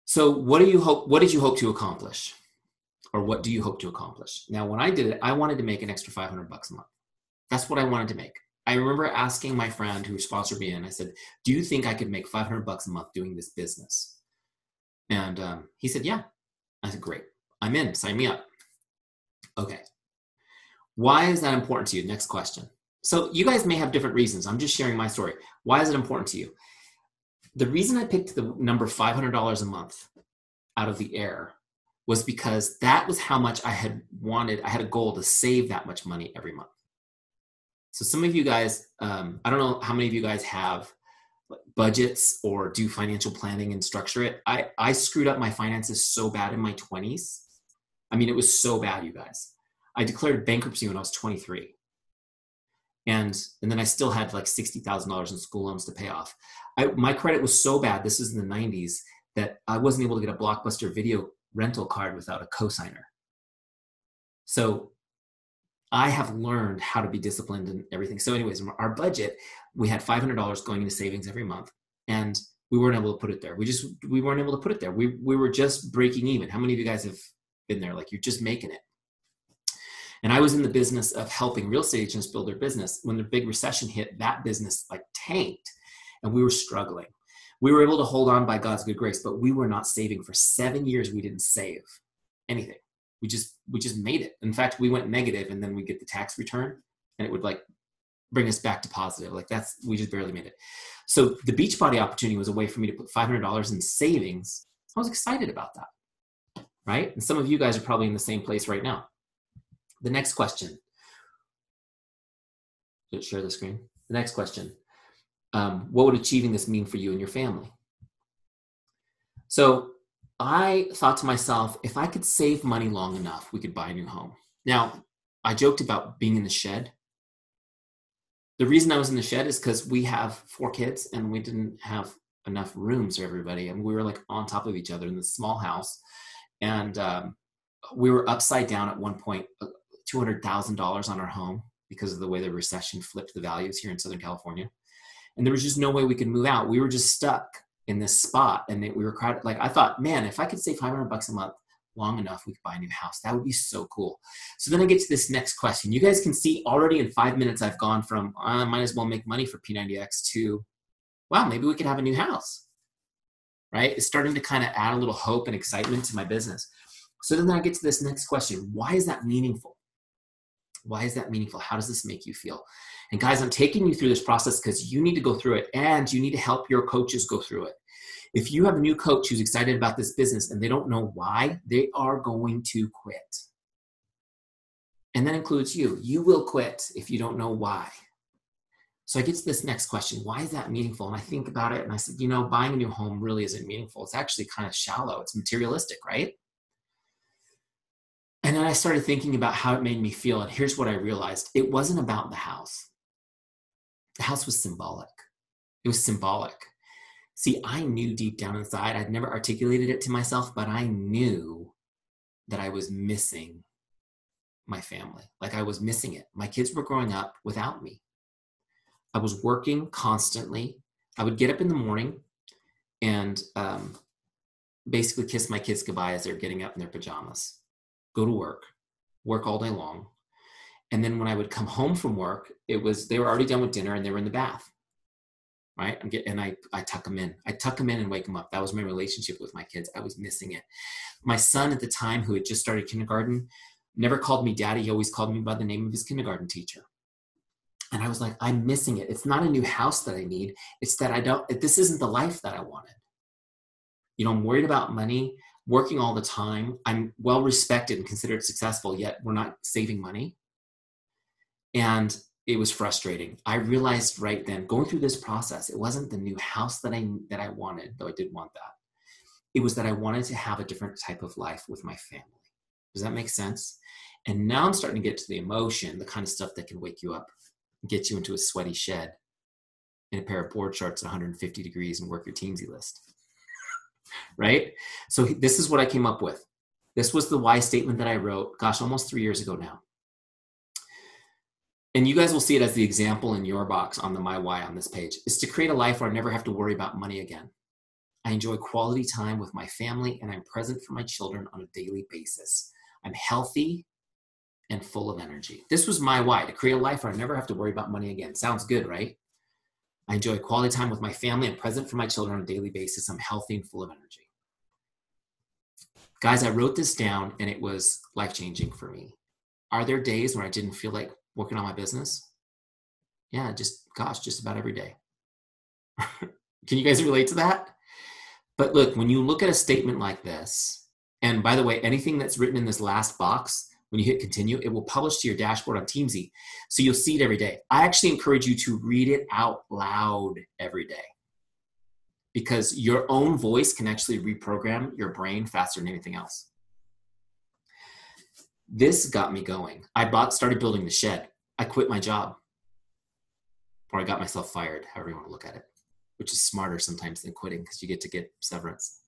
So what did you hope to accomplish? Or what do you hope to accomplish? Now, when I did it, I wanted to make an extra $500 a month. That's what I wanted to make. I remember asking my friend who sponsored me, and I said, do you think I could make $500 a month doing this business? And he said, yeah. I said, great. I'm in. Sign me up. Okay. Why is that important to you? Next question. So you guys may have different reasons. I'm just sharing my story. Why is it important to you? The reason I picked the number $500 a month out of the air was because that was how much I had wanted. I had a goal to save that much money every month. So some of you guys, I don't know how many of you guys have budgets or do financial planning and structure it. I screwed up my finances so bad in my 20s. I mean, it was so bad, you guys. I declared bankruptcy when I was 23. And then I still had like $60,000 in school loans to pay off. My credit was so bad, this is in the 90s, that I wasn't able to get a Blockbuster video rental card without a cosigner. So I have learned how to be disciplined and everything. So anyways, our budget, we had $500 going into savings every month, and we weren't able to put it there. We weren't able to put it there. We were just breaking even. How many of you guys have been there? Like, you're just making it. And I was in the business of helping real estate agents build their business. When the big recession hit, that business like tanked, and we were struggling. We were able to hold on by God's good grace, but we were not saving. For 7 years, we didn't save anything. We just made it. In fact, we went negative, and then we get the tax return, and it would like bring us back to positive. Like, we just barely made it. So the Beachbody opportunity was a way for me to put $500 in savings. I was excited about that, right? And some of you guys are probably in the same place right now. The next question. Let's share the screen. The next question. What would achieving this mean for you and your family? So I thought to myself, if I could save money long enough, we could buy a new home. Now, I joked about being in the shed. The reason I was in the shed is because we have 4 kids and we didn't have enough rooms for everybody. And we were like on top of each other in this small house. And we were upside down at one point, $200,000 on our home because of the way the recession flipped the values here in Southern California. And there was just no way we could move out. We were just stuck in this spot, and we were crowded. Like, I thought, man, if I could save $500 a month long enough, we could buy a new house. That would be so cool. So then I get to this next question. You guys can see already in 5 minutes, I've gone from, I might as well make money for P90X to, wow, maybe we could have a new house, right? It's starting to kind of add a little hope and excitement to my business. So then I get to this next question. Why is that meaningful? Why is that meaningful? How does this make you feel? And guys, I'm taking you through this process because you need to go through it, and you need to help your coaches go through it. If you have a new coach who's excited about this business and they don't know why, they are going to quit. And that includes you. You will quit if you don't know why. So I get to this next question. Why is that meaningful? And I think about it and I said, buying a new home really isn't meaningful. It's actually kind of shallow. It's materialistic, right? And then I started thinking about how it made me feel. And here's what I realized. It wasn't about the house. The house was symbolic. It was symbolic. See, I knew deep down inside, I'd never articulated it to myself, but I knew that I was missing my family. Like, I was missing it. My kids were growing up without me. I was working constantly. I would get up in the morning and basically kiss my kids goodbye as they're getting up in their pajamas. Go to work all day long. And then when I would come home from work, they were already done with dinner and they were in the bath, right? I tuck them in. I tuck them in and wake them up. That was my relationship with my kids. I was missing it. My son at the time, who had just started kindergarten, never called me daddy. He always called me by the name of his kindergarten teacher. And I was like, I'm missing it. It's not a new house that I need. It's that this isn't the life that I wanted. I'm worried about money, working all the time. I'm well respected and considered successful, yet we're not saving money. And it was frustrating. I realized right then, going through this process, it wasn't the new house that I wanted, though I did want that. It was that I wanted to have a different type of life with my family. Does that make sense? And now I'm starting to get to the emotion, the kind of stuff that can wake you up, get you into a sweaty shed in a pair of board shorts at 150 degrees and work your Teamzy list. Right? So this is what I came up with. This was the why statement that I wrote, almost 3 years ago now. And you guys will see it as the example in your box on the My Why on this page, is to create a life where I never have to worry about money again. I enjoy quality time with my family, and I'm present for my children on a daily basis. I'm healthy and full of energy. This was my why, to create a life where I never have to worry about money again. Sounds good, right? I enjoy quality time with my family. I'm present for my children on a daily basis. I'm healthy and full of energy. Guys, I wrote this down and it was life-changing for me. Are there days where I didn't feel like working on my business? Yeah, just about every day. Can you guys relate to that? But look, when you look at a statement like this, and by the way, anything that's written in this last box, when you hit continue, it will publish to your dashboard on Teamzy. So you'll see it every day. I actually encourage you to read it out loud every day, because your own voice can actually reprogram your brain faster than anything else. This got me going. I started building the shed. I quit my job, or I got myself fired, however you want to look at it, which is smarter sometimes than quitting because you get to get severance.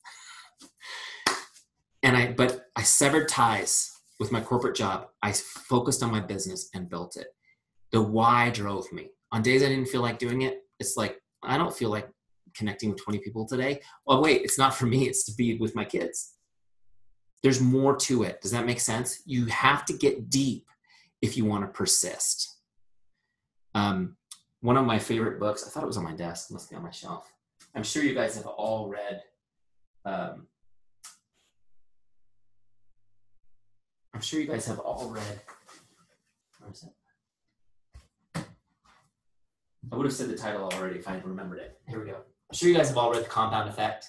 But I severed ties with my corporate job. I focused on my business and built it. The why drove me. On days I didn't feel like doing it, it's like, I don't feel like connecting with 20 people today. Oh, wait, it's not for me. It's to be with my kids. There's more to it. Does that make sense? You have to get deep if you want to persist. One of my favorite books, I thought it was on my desk, it must be on my shelf. I'm sure you guys have all read, where is it? I would have said the title already if I had remembered it. Here we go. I'm sure you guys have all read The Compound Effect.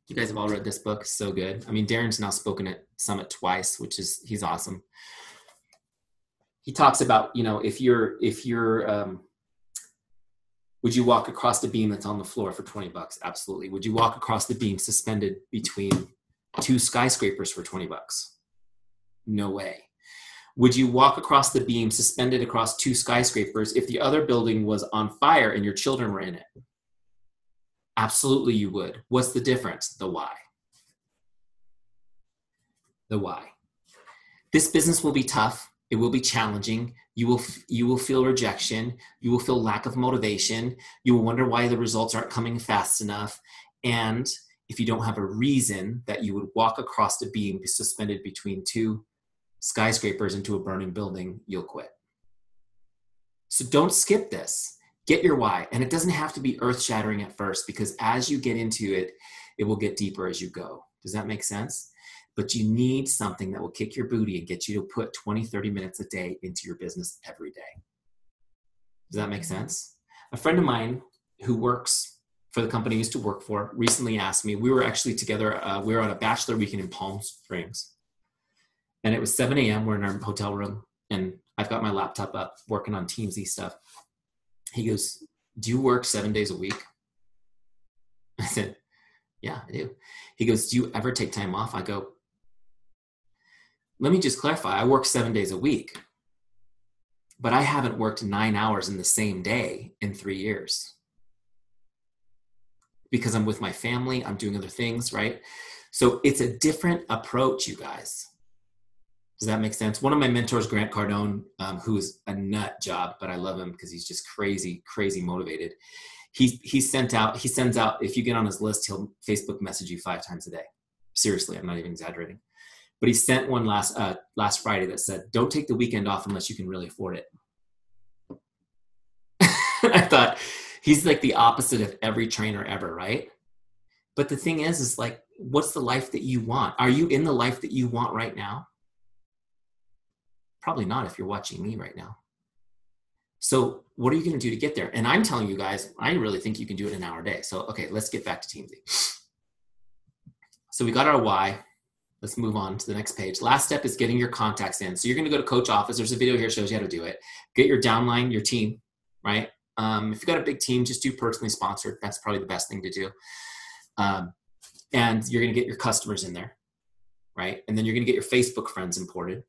You guys have all read this book. So good. I mean, Darren's now spoken at Summit twice, he's awesome. He talks about, would you walk across the beam that's on the floor for $20? Absolutely. Would you walk across the beam suspended between 2 skyscrapers for $20? No way. Would you walk across the beam suspended across 2 skyscrapers if the other building was on fire and your children were in it? Absolutely you would. What's the difference? The why. The why. This business will be tough. It will be challenging. You will feel rejection. You will feel lack of motivation. You will wonder why the results aren't coming fast enough. And if you don't have a reason that you would walk across the beam suspended between 2 skyscrapers into a burning building, you'll quit. So don't skip this. Get your why. And it doesn't have to be earth-shattering at first, because as you get into it, it will get deeper as you go. Does that make sense? But you need something that will kick your booty and get you to put 20, 30 minutes a day into your business every day. Does that make sense? A friend of mine who works for the company I used to work for recently asked me, we were actually together, we were on a bachelor weekend in Palm Springs. And it was 7 a.m. We're in our hotel room and I've got my laptop up working on Teamzy stuff. He goes, do you work 7 days a week? I said, yeah, I do. He goes, do you ever take time off? I go, let me just clarify. I work 7 days a week, but I haven't worked 9 hours in the same day in 3 years because I'm with my family. I'm doing other things, right? So it's a different approach, you guys. Does that make sense? One of my mentors, Grant Cardone, who's a nut job, but I love him because he's just crazy, crazy motivated. He sends out, if you get on his list, he'll Facebook message you 5 times a day. Seriously, I'm not even exaggerating. But he sent one last Friday that said, don't take the weekend off unless you can really afford it. I thought, he's like the opposite of every trainer ever, right? But the thing is like, what's the life that you want? Are you in the life that you want right now? Probably not if you're watching me right now. So what are you going to do to get there? And I'm telling you guys, I really think you can do it in an hour a day. So, okay, let's get back to Teamzy. So we got our why. Let's move on to the next page. Last step is getting your contacts in. So you're going to go to Coach Office. There's a video here that shows you how to do it. Get your downline, your team, right? If you've got a big team, just do personally sponsored. That's probably the best thing to do. And you're going to get your customers in there, right? And then you're going to get your Facebook friends imported.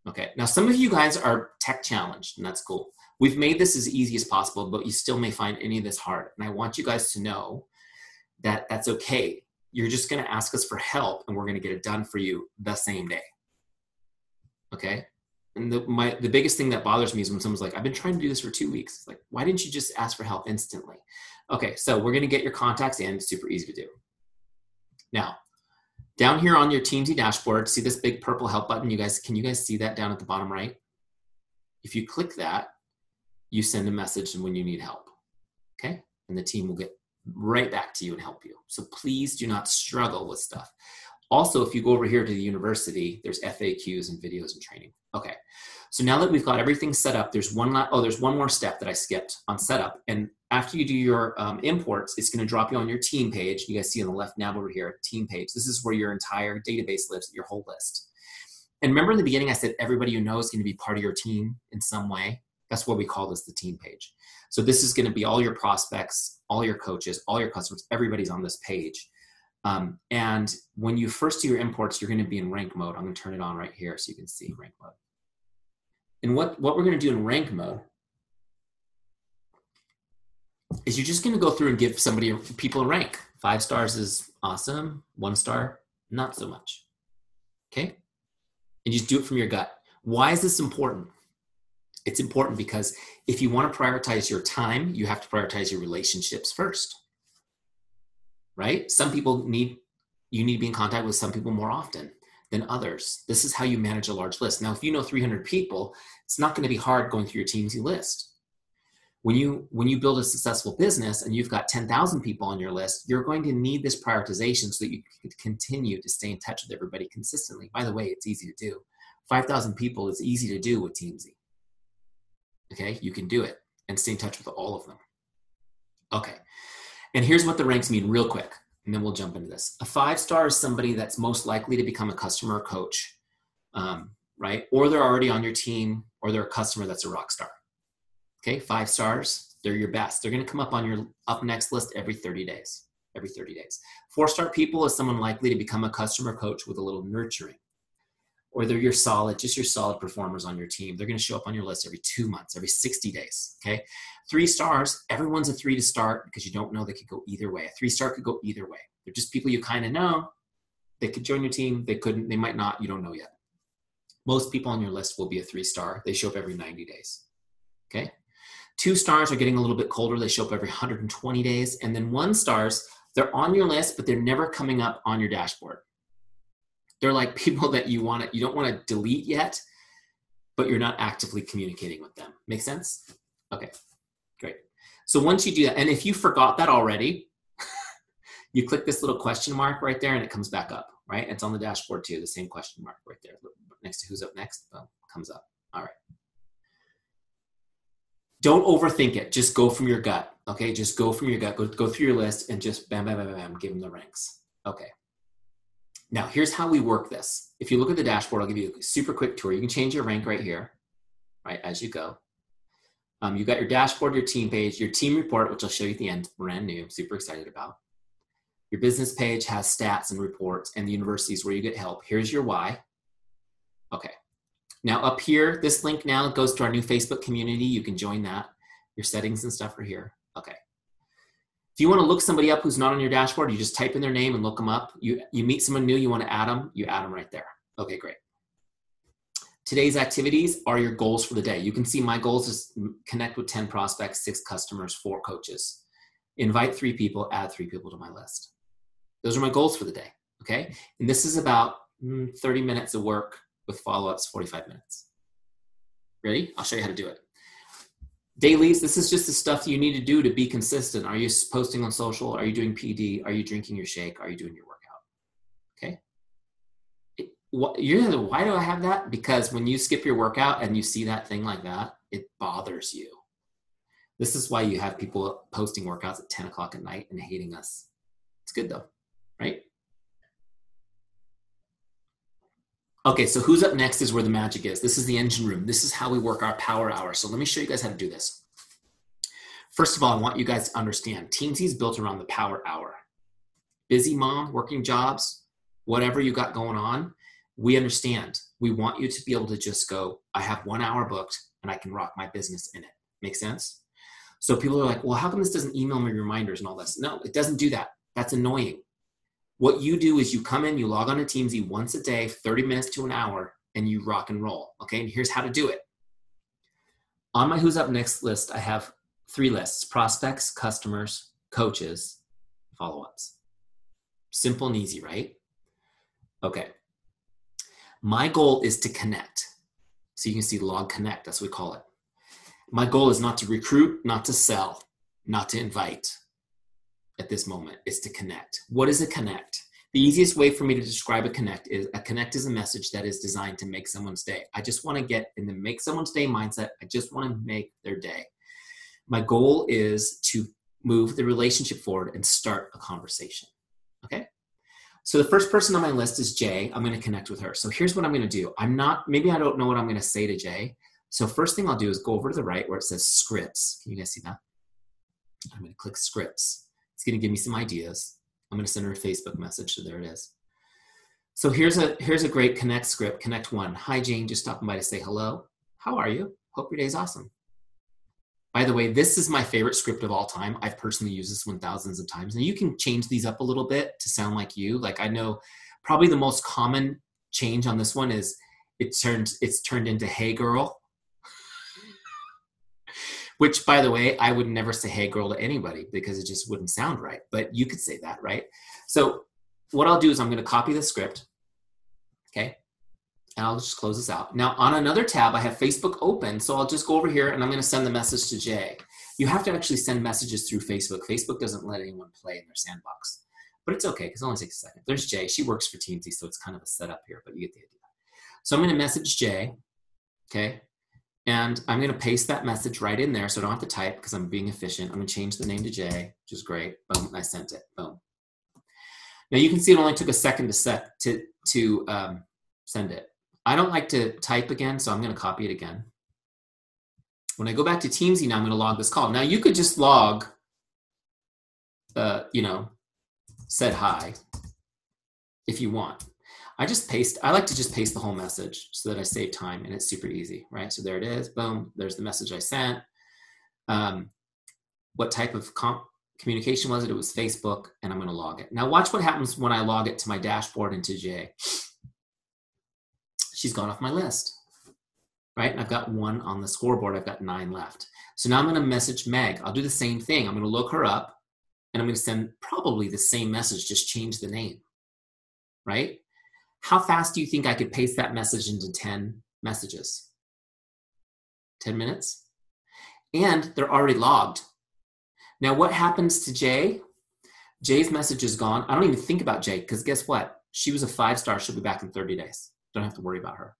Okay. Now, some of you guys are tech challenged, and that's cool. We've made this as easy as possible, but you still may find any of this hard. And I want you guys to know that that's okay. You're just going to ask us for help, and we're going to get it done for you the same day. Okay. And the biggest thing that bothers me is when someone's like, I've been trying to do this for 2 weeks. It's like, why didn't you just ask for help instantly? Okay. So we're going to get your contacts in. It's super easy to do. Now, down here on your Teamzy dashboard, see this big purple help button? Can you guys see that down at the bottom right? If you click that, you send a message when you need help. Okay. And the team will get right back to you and help you. So please do not struggle with stuff. Also, if you go over here to the university, there's FAQs and videos and training. Okay. So now that we've got everything set up, there's one more step that I skipped on setup. And after you do your imports, it's going to drop you on your team page. You guys see on the left nav over here, team page. This is where your entire database lives, your whole list. And remember in the beginning, I said everybody you know is going to be part of your team in some way. That's why we call this the team page. So this is going to be all your prospects, all your coaches, all your customers, everybody's on this page. And when you first do your imports, you're going to be in rank mode. I'm going to turn it on right here so you can see rank mode. And what we're going to do in rank mode is you're just going to go through and give people a rank. 5 stars is awesome. 1 star, not so much. Okay? And just do it from your gut. Why is this important? It's important because if you want to prioritize your time, you have to prioritize your relationships first. Right? Some people you need to be in contact with some people more often than others. This is how you manage a large list. Now, if you know 300 people, it's not going to be hard going through your Teamzy list. When you build a successful business and you've got 10,000 people on your list, you're going to need this prioritization so that you can continue to stay in touch with everybody consistently. By the way, it's easy to do. 5,000 people is easy to do with Teamzy. Okay, you can do it and stay in touch with all of them. Okay, and here's what the ranks mean real quick, and then we'll jump into this. A 5-star is somebody that's most likely to become a customer or coach, right? Or they're already on your team, or they're a customer that's a rock star. Okay, 5 stars, they're your best. They're gonna come up on your up next list every 30 days, 4-star people is someone likely to become a customer coach with a little nurturing. Or they're your solid performers on your team. They're going to show up on your list every 2 months, every 60 days, okay? 3 stars, everyone's a 3 to start because you don't know they could go either way. A 3-star could go either way. They're just people you kind of know. They could join your team. They couldn't, they might not, you don't know yet. Most people on your list will be a 3-star. They show up every 90 days, okay? 2 stars are getting a little bit colder. They show up every 120 days. And then 1 stars, they're on your list, but they're never coming up on your dashboard. They're like people that you don't want to delete yet, but you're not actively communicating with them. Make sense? Okay, great. So once you do that, and if you forgot that already, you click this little question mark right there and it comes back up, right? It's on the dashboard too, the same question mark right there. Next to who's up next, boom, comes up. All right. Don't overthink it. Just go from your gut, okay? Just go from your gut. Go through your list and just bam, bam, bam, bam, bam, give them the ranks. Okay. Now, here's how we work this. If you look at the dashboard, I'll give you a super quick tour. You can change your rank right here, right, as you go. You've got your dashboard, your team page, your team report, which I'll show you at the end, brand new, I'm super excited about. Your business page has stats and reports and the universities where you get help. Here's your why. Okay. Now up here, this link now goes to our new Facebook community. You can join that. Your settings and stuff are here. Okay. If you want to look somebody up who's not on your dashboard, you just type in their name and look them up. You meet someone new, you want to add them, you add them right there. Okay, great. Today's activities are your goals for the day. You can see my goals is connect with 10 prospects, 6 customers, 4 coaches. Invite 3 people, add 3 people to my list. Those are my goals for the day, okay? And this is about 30 minutes of work with follow-ups, 45 minutes. Ready? I'll show you how to do it. Dailies, this is just the stuff you need to do to be consistent. Are you posting on social? Are you doing PD? Are you drinking your shake? Are you doing your workout? Okay. Why do I have that? Because when you skip your workout and you see that thing like that, it bothers you. This is why you have people posting workouts at 10 o'clock at night and hating us. It's good though, right? Okay, so who's up next is where the magic is. This is the engine room. This is how we work our power hour. So let me show you guys how to do this. First of all, I want you guys to understand, Teamzy is built around the power hour. Busy mom, working jobs, whatever you got going on, we understand. We want you to be able to just go, I have 1 hour booked and I can rock my business in it. Make sense? So people are like, well, how come this doesn't email me reminders and all this? No, it doesn't do that. That's annoying. What you do is you come in, you log on to Teamzy once a day, 30 minutes to an hour, and you rock and roll, okay? And here's how to do it. On my Who's Up Next list, I have 3 lists: prospects, customers, coaches, follow-ups. Simple and easy, right? Okay. My goal is to connect. So you can see log connect, that's what we call it. My goal is not to recruit, not to sell, not to invite. At this moment is to connect. What is a connect? The easiest way for me to describe a connect is a message that is designed to make someone's day. I just want to get in the make someone's day mindset. I just want to make their day. My goal is to move the relationship forward and start a conversation. Okay. So the first person on my list is Jay. I'm going to connect with her. So here's what I'm going to do. Maybe I don't know what I'm going to say to Jay. So first thing I'll do is go over to the right where it says scripts. Can you guys see that? I'm going to click scripts. It's going to give me some ideas. I'm going to send her a Facebook message. So there it is. So here's a great connect script. Connect 1. Hi, Jane. Just stopping by to say hello. How are you? Hope your day's awesome. By the way, this is my favorite script of all time. I've personally used this one thousands of times. And you can change these up a little bit to sound like you. Like I know probably the most common change on this one is it's turned into "Hey girl," which by the way, I would never say "Hey girl" to anybody because it just wouldn't sound right. But you could say that, right? So what I'll do is I'm going to copy the script. Okay. And I'll just close this out. Now on another tab, I have Facebook open. So I'll just go over here and I'm going to send the message to Jay. You have to actually send messages through Facebook. Facebook doesn't let anyone play in their sandbox, but it's okay because it only takes a second. There's Jay. She works for Teamzy, so it's kind of a setup here, but you get the idea. So I'm going to message Jay, okay? And I'm going to paste that message right in there so I don't have to type because I'm being efficient. I'm going to change the name to Jay, which is great. Boom, I sent it. Boom. Now you can see it only took a second to send it. I don't like to type again, so I'm going to copy it again. When I go back to Teamzy now, I'm going to log this call. Now you could just log, said hi if you want. I like to just paste the whole message so that I save time and it's super easy, right? So there it is, boom, there's the message I sent. What type of communication was it? It was Facebook, and I'm going to log it. Now watch what happens when I log it to my dashboard and to Jay. She's gone off my list, right? And I've got 1 on the scoreboard. I've got 9 left. So now I'm going to message Meg. I'll do the same thing. I'm going to look her up, and I'm going to send probably the same message, just change the name, right? How fast do you think I could paste that message into 10 messages? 10 minutes? And they're already logged. Now what happens to Jay? Jay's message is gone. I don't even think about Jay because guess what? She was a 5-star. She'll be back in 30 days. Don't have to worry about her.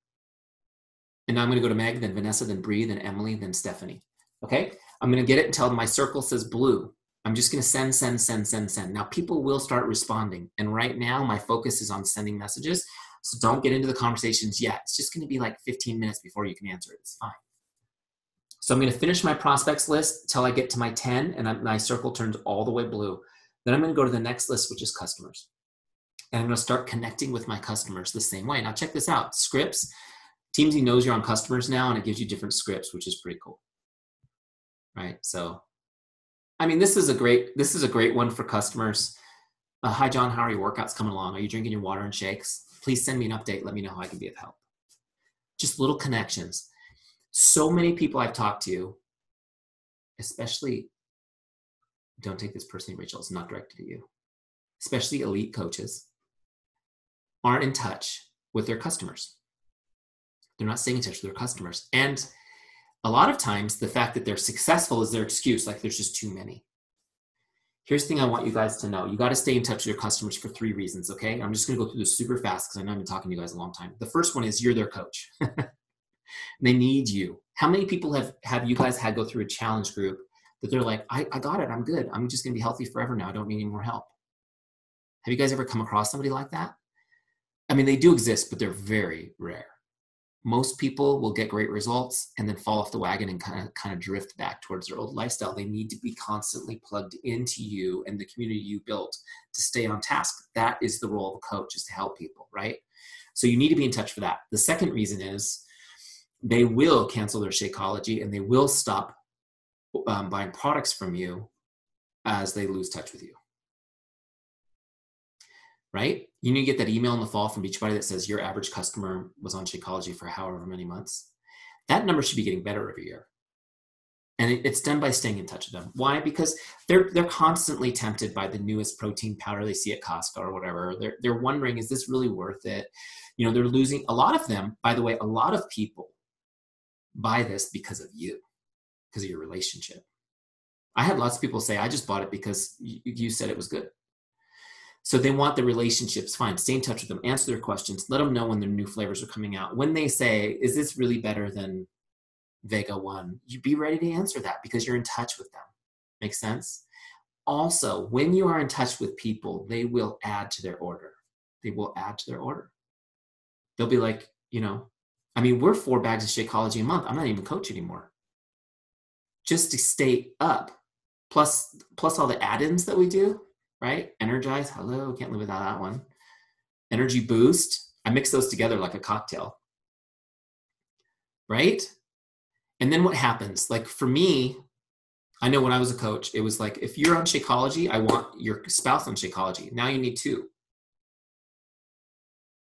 And now I'm going to go to Meg, then Vanessa, then Bree, then Emily, then Stephanie. Okay? I'm going to get it until my circle says blue. I'm just going to send. Now people will start responding. And right now my focus is on sending messages. So don't get into the conversations yet. It's just going to be like 15 minutes before you can answer it. It's fine. So I'm going to finish my prospects list till I get to my 10 and my circle turns all the way blue. Then I'm going to go to the next list, which is customers. And I'm going to start connecting with my customers the same way. Now check this out. Scripts. Teamzy knows you're on customers now, and it gives you different scripts, which is pretty cool. Right? So, I mean, this is a great one for customers. Hi, John. How are your workouts coming along? Are you drinking your water and shakes? Please send me an update. Let me know how I can be of help. Just little connections. So many people I've talked to, especially, don't take this personally, Rachel, it's not directed at you, especially elite coaches, aren't in touch with their customers. They're not staying in touch with their customers. And a lot of times the fact that they're successful is their excuse, like there's just too many. Here's the thing I want you guys to know. You got to stay in touch with your customers for 3 reasons, okay? I'm just going to go through this super fast because I know I've been talking to you guys a long time. The first one is you're their coach. They need you. How many people have you guys had go through a challenge group that they're like, I got it, I'm good. I'm just going to be healthy forever now. I don't need any more help. Have you guys ever come across somebody like that? I mean, they do exist, but they're very rare. Most people will get great results and then fall off the wagon and kind of drift back towards their old lifestyle. They need to be constantly plugged into you and the community you built to stay on task. That is the role of a coach, is to help people, right? So you need to be in touch for that. The second reason is they will cancel their Shakeology and they will stop buying products from you as they lose touch with you. Right? You need to get that email in the fall from Beachbody that says your average customer was on Shakeology for however many months. That number should be getting better every year. And it's done by staying in touch with them. Why? Because they're constantly tempted by the newest protein powder they see at Costco or whatever. They're wondering, is this really worth it? You know, they're losing. A lot of them, by the way, a lot of people buy this because of you, because of your relationship. I had lots of people say, I just bought it because you said it was good. So they want the relationships. Fine, stay in touch with them, answer their questions, let them know when their new flavors are coming out. When they say, is this really better than Vega 1? You be ready to answer that because you're in touch with them. Make sense? Also, when you are in touch with people, they will add to their order. They will add to their order. They'll be like, you know, I mean, we're 4 bags of Shakeology a month. I'm not even coach anymore. Just to stay up, plus all the add-ins that we do. Right? Energize. Hello. Can't live without that one. Energy boost. I mix those together like a cocktail. Right? And then what happens? Like for me, I know when I was a coach, it was like, if you're on Shakeology, I want your spouse on Shakeology. Now you need two.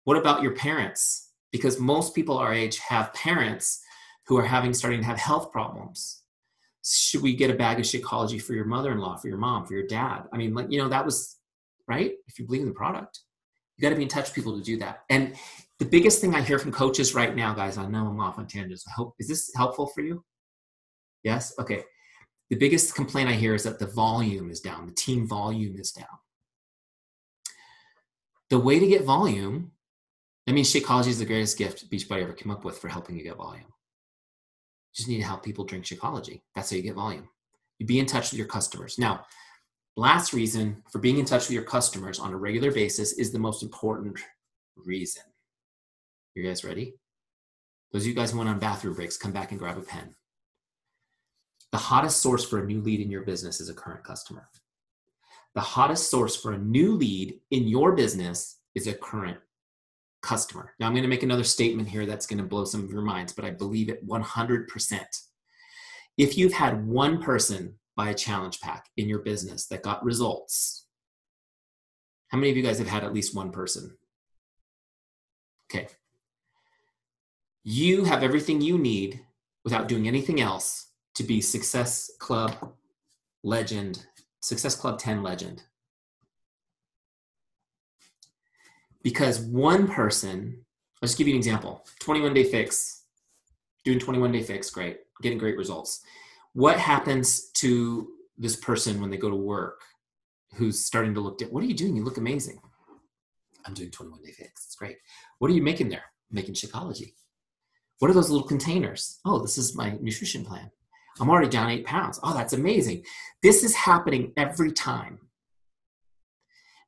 What about your parents? Because most people our age have parents who are starting to have health problems. Should we get a bag of Shakeology for your mother-in-law, for your mom, for your dad? I mean, like, you know, that was, right? If you believe in the product, you got to be in touch with people to do that. And the biggest thing I hear from coaches right now, guys, I know I'm off on tangents. Is this helpful for you? Yes? Okay. The biggest complaint I hear is that the volume is down. The team volume is down. The way to get volume, I mean, Shakeology is the greatest gift Beachbody ever came up with for helping you get volume. You just need to help people drink Shakeology. That's how you get volume. You be in touch with your customers. Now, last reason for being in touch with your customers on a regular basis is the most important reason. You guys ready? Those of you guys who went on bathroom breaks, come back and grab a pen. The hottest source for a new lead in your business is a current customer. The hottest source for a new lead in your business is a current customer. Now I'm going to make another statement here that's going to blow some of your minds, but I believe it 100%. If you've had one person buy a challenge pack in your business that got results, how many of you guys have had at least one person? Okay. You have everything you need without doing anything else to be Success Club legend, Success Club 10 legend. Because one person, I'll just give you an example, 21-day fix, doing 21-day fix, great, getting great results. What happens to this person when they go to work who's starting to look at, what are you doing? You look amazing. I'm doing 21-day fix, it's great. What are you making there? I'm making Shakeology. What are those little containers? Oh, this is my nutrition plan. I'm already down 8 pounds. Oh, that's amazing. This is happening every time.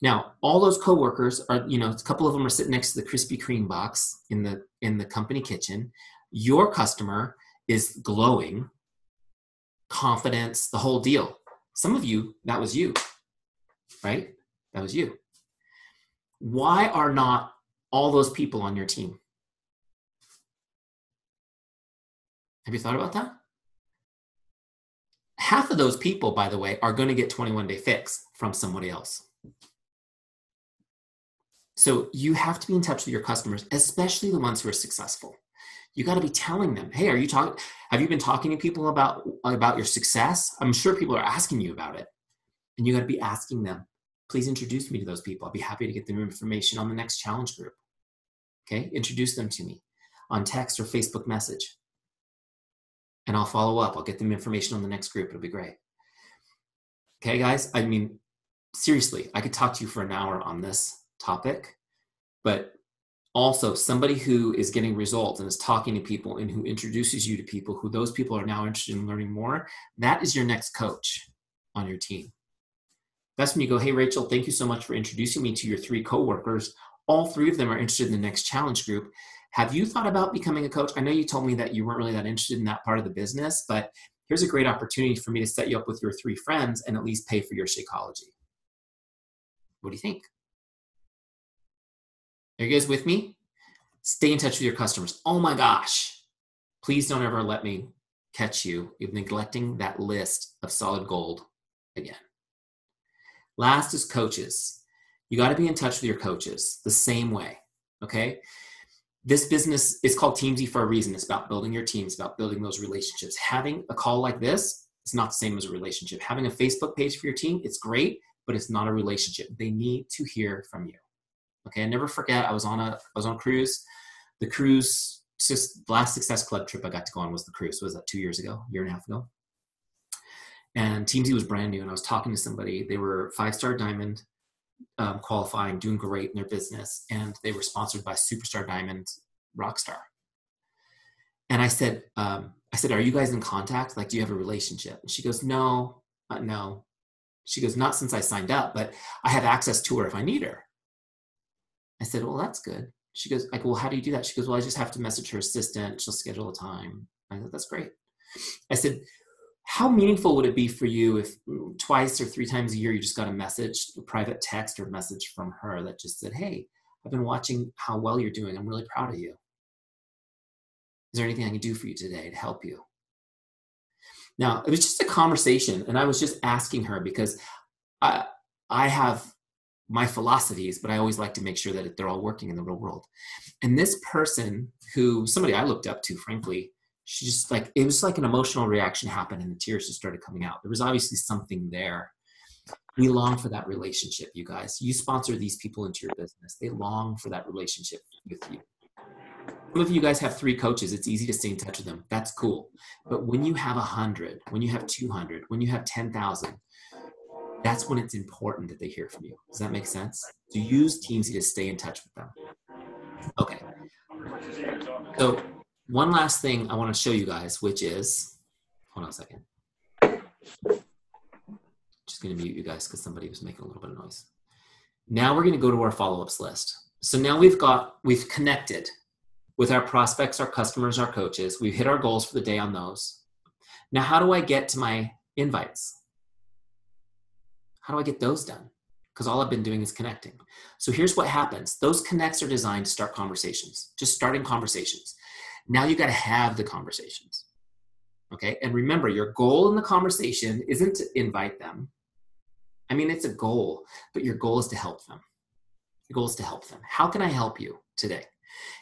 Now, all those coworkers are, you know, a couple of them are sitting next to the Krispy Kreme box in the company kitchen. Your customer is glowing, confidence, the whole deal. Some of you, that was you, right? That was you. Why are not all those people on your team? Have you thought about that? Half of those people, by the way, are going to get 21-day fix from somebody else. So you have to be in touch with your customers, especially the ones who are successful. You got to be telling them, hey, have you been talking to people about your success? I'm sure people are asking you about it. And you got to be asking them, please introduce me to those people. I'll be happy to get them information on the next challenge group. Okay, introduce them to me on text or Facebook message. And I'll follow up. I'll get them information on the next group. It'll be great. Okay, guys, I mean, seriously, I could talk to you for an hour on this topic, but also somebody who is getting results and is talking to people and who introduces you to people who those people are now interested in learning more, that is your next coach on your team. That's when you go, hey, Rachel, thank you so much for introducing me to your 3 coworkers. All 3 of them are interested in the next challenge group. Have you thought about becoming a coach? I know you told me that you weren't really that interested in that part of the business, but here's a great opportunity for me to set you up with your 3 friends and at least pay for your Shakeology. What do you think? Are you guys with me? Stay in touch with your customers. Oh my gosh. Please don't ever let me catch you neglecting that list of solid gold again. Last is coaches. You got to be in touch with your coaches the same way, okay? This business is called Teamzy for a reason. It's about building your teams, about building those relationships. Having a call like this is not the same as a relationship. Having a Facebook page for your team, it's great, but it's not a relationship. They need to hear from you. Okay, I never forget, I was on a cruise. The cruise, last Success Club trip I got to go on was the cruise. Was that 2 years ago, year and a half ago? And Teamzy was brand new, and I was talking to somebody. They were 5-star diamond qualifying, doing great in their business, and they were sponsored by Superstar Diamond Rockstar. And I said, are you guys in contact? Like, do you have a relationship? And she goes, no. She goes, not since I signed up, but I have access to her if I need her. I said, well, that's good. She goes, like, well, how do you do that? She goes, well, I just have to message her assistant. She'll schedule a time. I said, that's great. I said, how meaningful would it be for you if 2 or 3 times a year you just got a message, a private text or message from her that just said, hey, I've been watching how well you're doing. I'm really proud of you. Is there anything I can do for you today to help you? Now, it was just a conversation, and I was just asking her because I have my philosophies, but I always like to make sure that they're all working in the real world. And this person who, somebody I looked up to, frankly, she just like, it was like an emotional reaction happened and the tears just started coming out. There was obviously something there. We long for that relationship, you guys. You sponsor these people into your business. They long for that relationship with you. Some of you guys have 3 coaches. It's easy to stay in touch with them. That's cool. But when you have 100, when you have 200, when you have 10,000, that's when it's important that they hear from you. Does that make sense? So use Teamzy to stay in touch with them. Okay. So one last thing I want to show you guys, which is, hold on a second. Just going to mute you guys because somebody was making a little bit of noise. Now we're going to go to our follow-ups list. So now we've connected with our prospects, our customers, our coaches. We've hit our goals for the day on those. Now, how do I get to my invites? How do I get those done? Because all I've been doing is connecting. So here's what happens. Those connects are designed to start conversations, just starting conversations. Now you got to have the conversations. Okay. And remember, your goal in the conversation isn't to invite them. I mean, it's a goal, but your goal is to help them. Your goal is to help them. How can I help you today?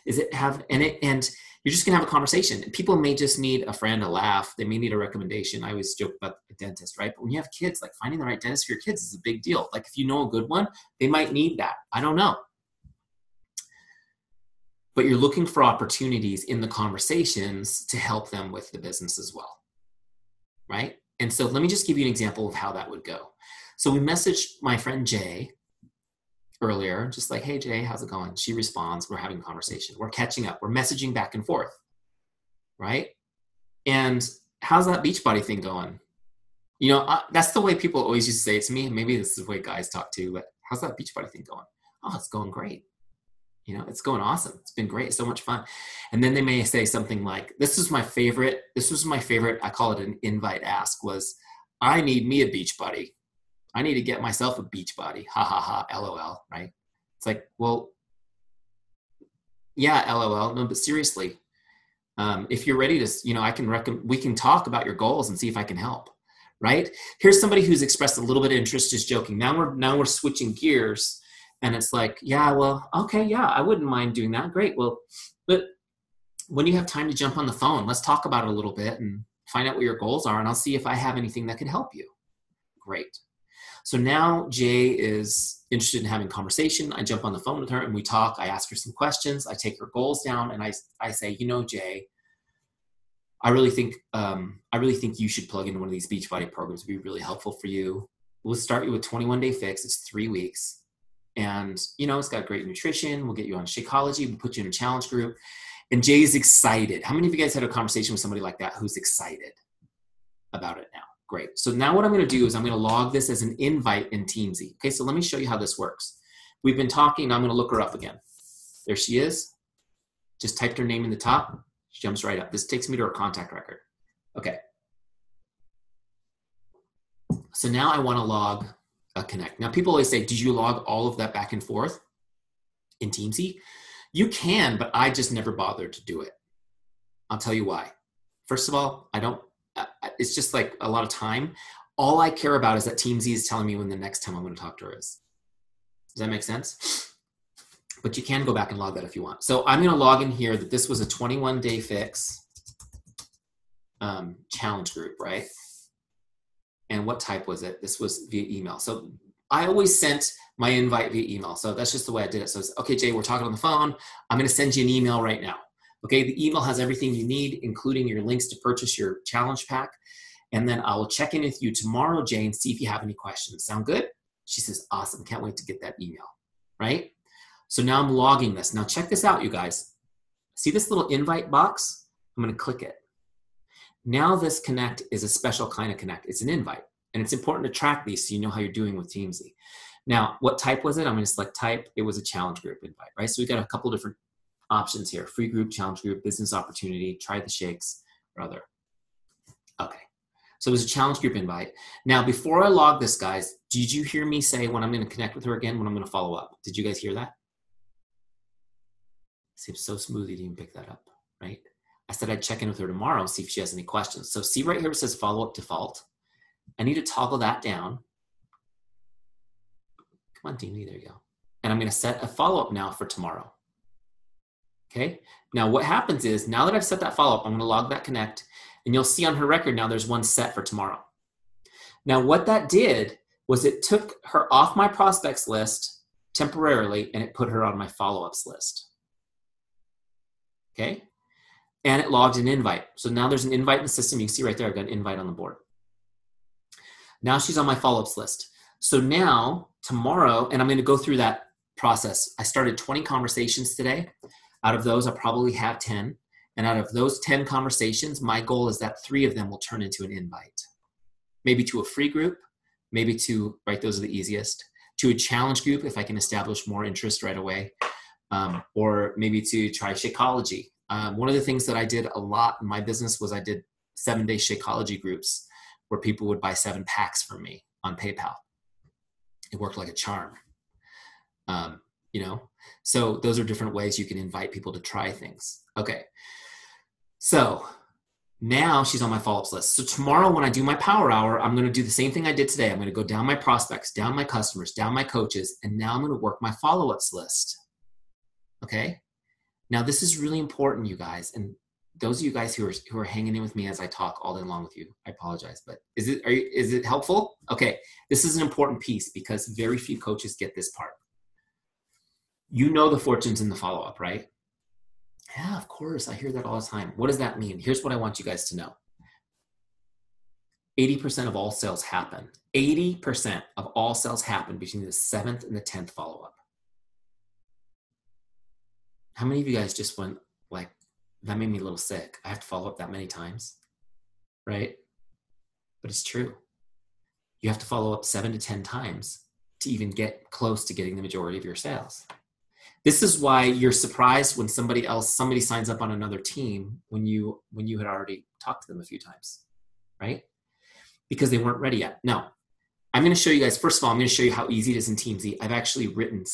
Is it have, and you're just gonna have a conversation. People may just need a friend, a laugh. They may need a recommendation. I always joke about a dentist, right? But when you have kids, like finding the right dentist for your kids is a big deal. Like if you know a good one, they might need that. I don't know. But you're looking for opportunities in the conversations to help them with the business as well, right? And so let me just give you an example of how that would go. So we messaged my friend Jay earlier, just like, hey, Jay, how's it going? She responds, we're having a conversation. We're catching up. We're messaging back and forth, right? And how's that Beachbody thing going? You know, that's the way people always used to say it to me. And maybe this is the way guys talk too, but how's that Beachbody thing going? Oh, it's going great. You know, it's going awesome. It's been great. It's so much fun. And then they may say something like, this was my favorite. I call it an invite ask, was, I need me a Beachbody. I need to get myself a Beachbody. Ha ha ha, LOL, right? It's like, well, yeah, LOL. No, but seriously, if you're ready to, you know, we can talk about your goals and see if I can help, right? Here's somebody who's expressed a little bit of interest, just joking. Now we're switching gears. And it's like, yeah, well, okay, yeah, I wouldn't mind doing that. Great. Well, but when you have time to jump on the phone, let's talk about it a little bit and find out what your goals are. And I'll see if I have anything that can help you. Great. So now Jay is interested in having a conversation. I jump on the phone with her and we talk. I ask her some questions. I take her goals down and I say, you know, Jay, I really think you should plug into one of these Beachbody programs. It'd be really helpful for you. We'll start you with 21-day fix. It's 3 weeks. And, you know, it's got great nutrition. We'll get you on Shakeology. We'll put you in a challenge group. And Jay's excited. How many of you guys had a conversation with somebody like that who's excited about it now? Great. So now what I'm going to do is I'm going to log this as an invite in Teamzy. Okay, so let me show you how this works. We've been talking. I'm going to look her up again. There she is. Just typed her name in the top. She jumps right up. This takes me to her contact record. Okay. So now I want to log a connect. Now people always say, did you log all of that back and forth in Teamzy? You can, but I just never bothered to do it. I'll tell you why. First of all, it's just like a lot of time. All I care about is that Teamzy is telling me when the next time I'm going to talk to her is. Does that make sense? But you can go back and log that if you want. So I'm going to log in here that this was a 21-day fix challenge group, right? And what type was it? This was via email. So I always sent my invite via email. So that's just the way I did it. So it's, okay, Jay, we're talking on the phone. I'm going to send you an email right now. Okay, the email has everything you need, including your links to purchase your challenge pack. And then I will check in with you tomorrow, Jay, and see if you have any questions. Sound good? She says, awesome. Can't wait to get that email, right? So now I'm logging this. Now check this out, you guys. See this little invite box? I'm going to click it. Now this connect is a special kind of connect. It's an invite. And it's important to track these so you know how you're doing with Teamzy. Now, what type was it? I'm going to select type. It was a challenge group invite, right? So we've got a couple different options here. Free group, challenge group, business opportunity, try the shakes, or other. Okay. So it was a challenge group invite. Now, before I log this, guys, did you hear me say when I'm going to connect with her again, when I'm going to follow up? Did you guys hear that? Seems so smooth you didn't pick that up, right? I said I'd check in with her tomorrow and see if she has any questions. So see right here where it says follow up default. I need to toggle that down. Come on, Deepening, there you go. And I'm going to set a follow-up now for tomorrow. Okay. Now what happens is, now that I've set that follow-up, I'm going to log that connect, and you'll see on her record now there's one set for tomorrow. Now what that did was it took her off my prospects list temporarily, and it put her on my follow-ups list. Okay. And it logged an invite. So now there's an invite in the system. You can see right there, I've got an invite on the board. Now she's on my follow-ups list. So now tomorrow, and I'm going to go through that process. I started 20 conversations today. Out of those, I'll probably have 10. And out of those 10 conversations, my goal is that 3 of them will turn into an invite. Maybe to a free group, maybe to, right, those are the easiest, to a challenge group if I can establish more interest right away, or maybe to try Shakeology. One of the things that I did a lot in my business was I did 7-day Shakeology groups where people would buy 7 packs from me on PayPal. It worked like a charm. You know, so those are different ways you can invite people to try things. Okay. So now she's on my follow-ups list. So tomorrow when I do my power hour, I'm going to do the same thing I did today. I'm going to go down my prospects, down my customers, down my coaches, and now I'm going to work my follow-ups list. Okay. Now this is really important, you guys. And those of you guys who are hanging in with me as I talk all day long with you, I apologize, but is it helpful? Okay. This is an important piece because very few coaches get this part. You know the fortunes in the follow-up, right? Yeah, of course. I hear that all the time. What does that mean? Here's what I want you guys to know. 80% of all sales happen. 80% of all sales happen between the 7th and the 10th follow-up. How many of you guys just went like, that made me a little sick. I have to follow up that many times, right? But it's true. You have to follow up 7 to 10 times to even get close to getting the majority of your sales. This is why you're surprised when somebody signs up on another team when you had already talked to them a few times, right? Because they weren't ready yet. Now, I'm going to show you guys, first of all, I'm going to show you how easy it is in Teamzy. I've actually written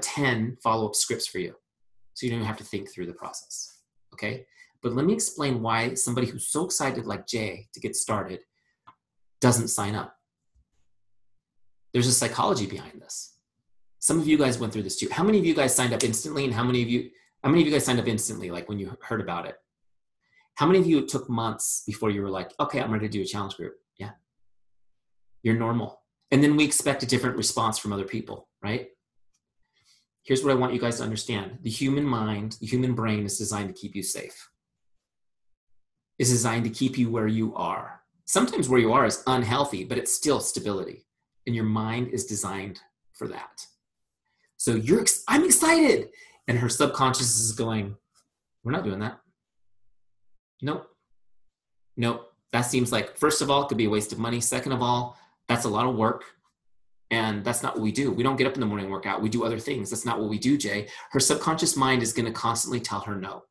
10 follow-up scripts for you, so you don't even have to think through the process, okay? But let me explain why somebody who's so excited like Jay to get started doesn't sign up. There's a psychology behind this. Some of you guys went through this too. How many of you guys signed up instantly? And how many of you guys signed up instantly, like when you heard about it? How many of you it took months before you were like, okay, I'm ready to do a challenge group? Yeah. You're normal. And then we expect a different response from other people, right? Here's what I want you guys to understand. The human mind, the human brain is designed to keep you safe. It's designed to keep you where you are. Sometimes where you are is unhealthy, but it's still stability. And your mind is designed for that. So I'm excited. And her subconscious is going, we're not doing that. Nope. That seems like, first of all, it could be a waste of money. Second of all, that's a lot of work. And that's not what we do. We don't get up in the morning and work out. We do other things. That's not what we do, Jay. Her subconscious mind is going to constantly tell her no.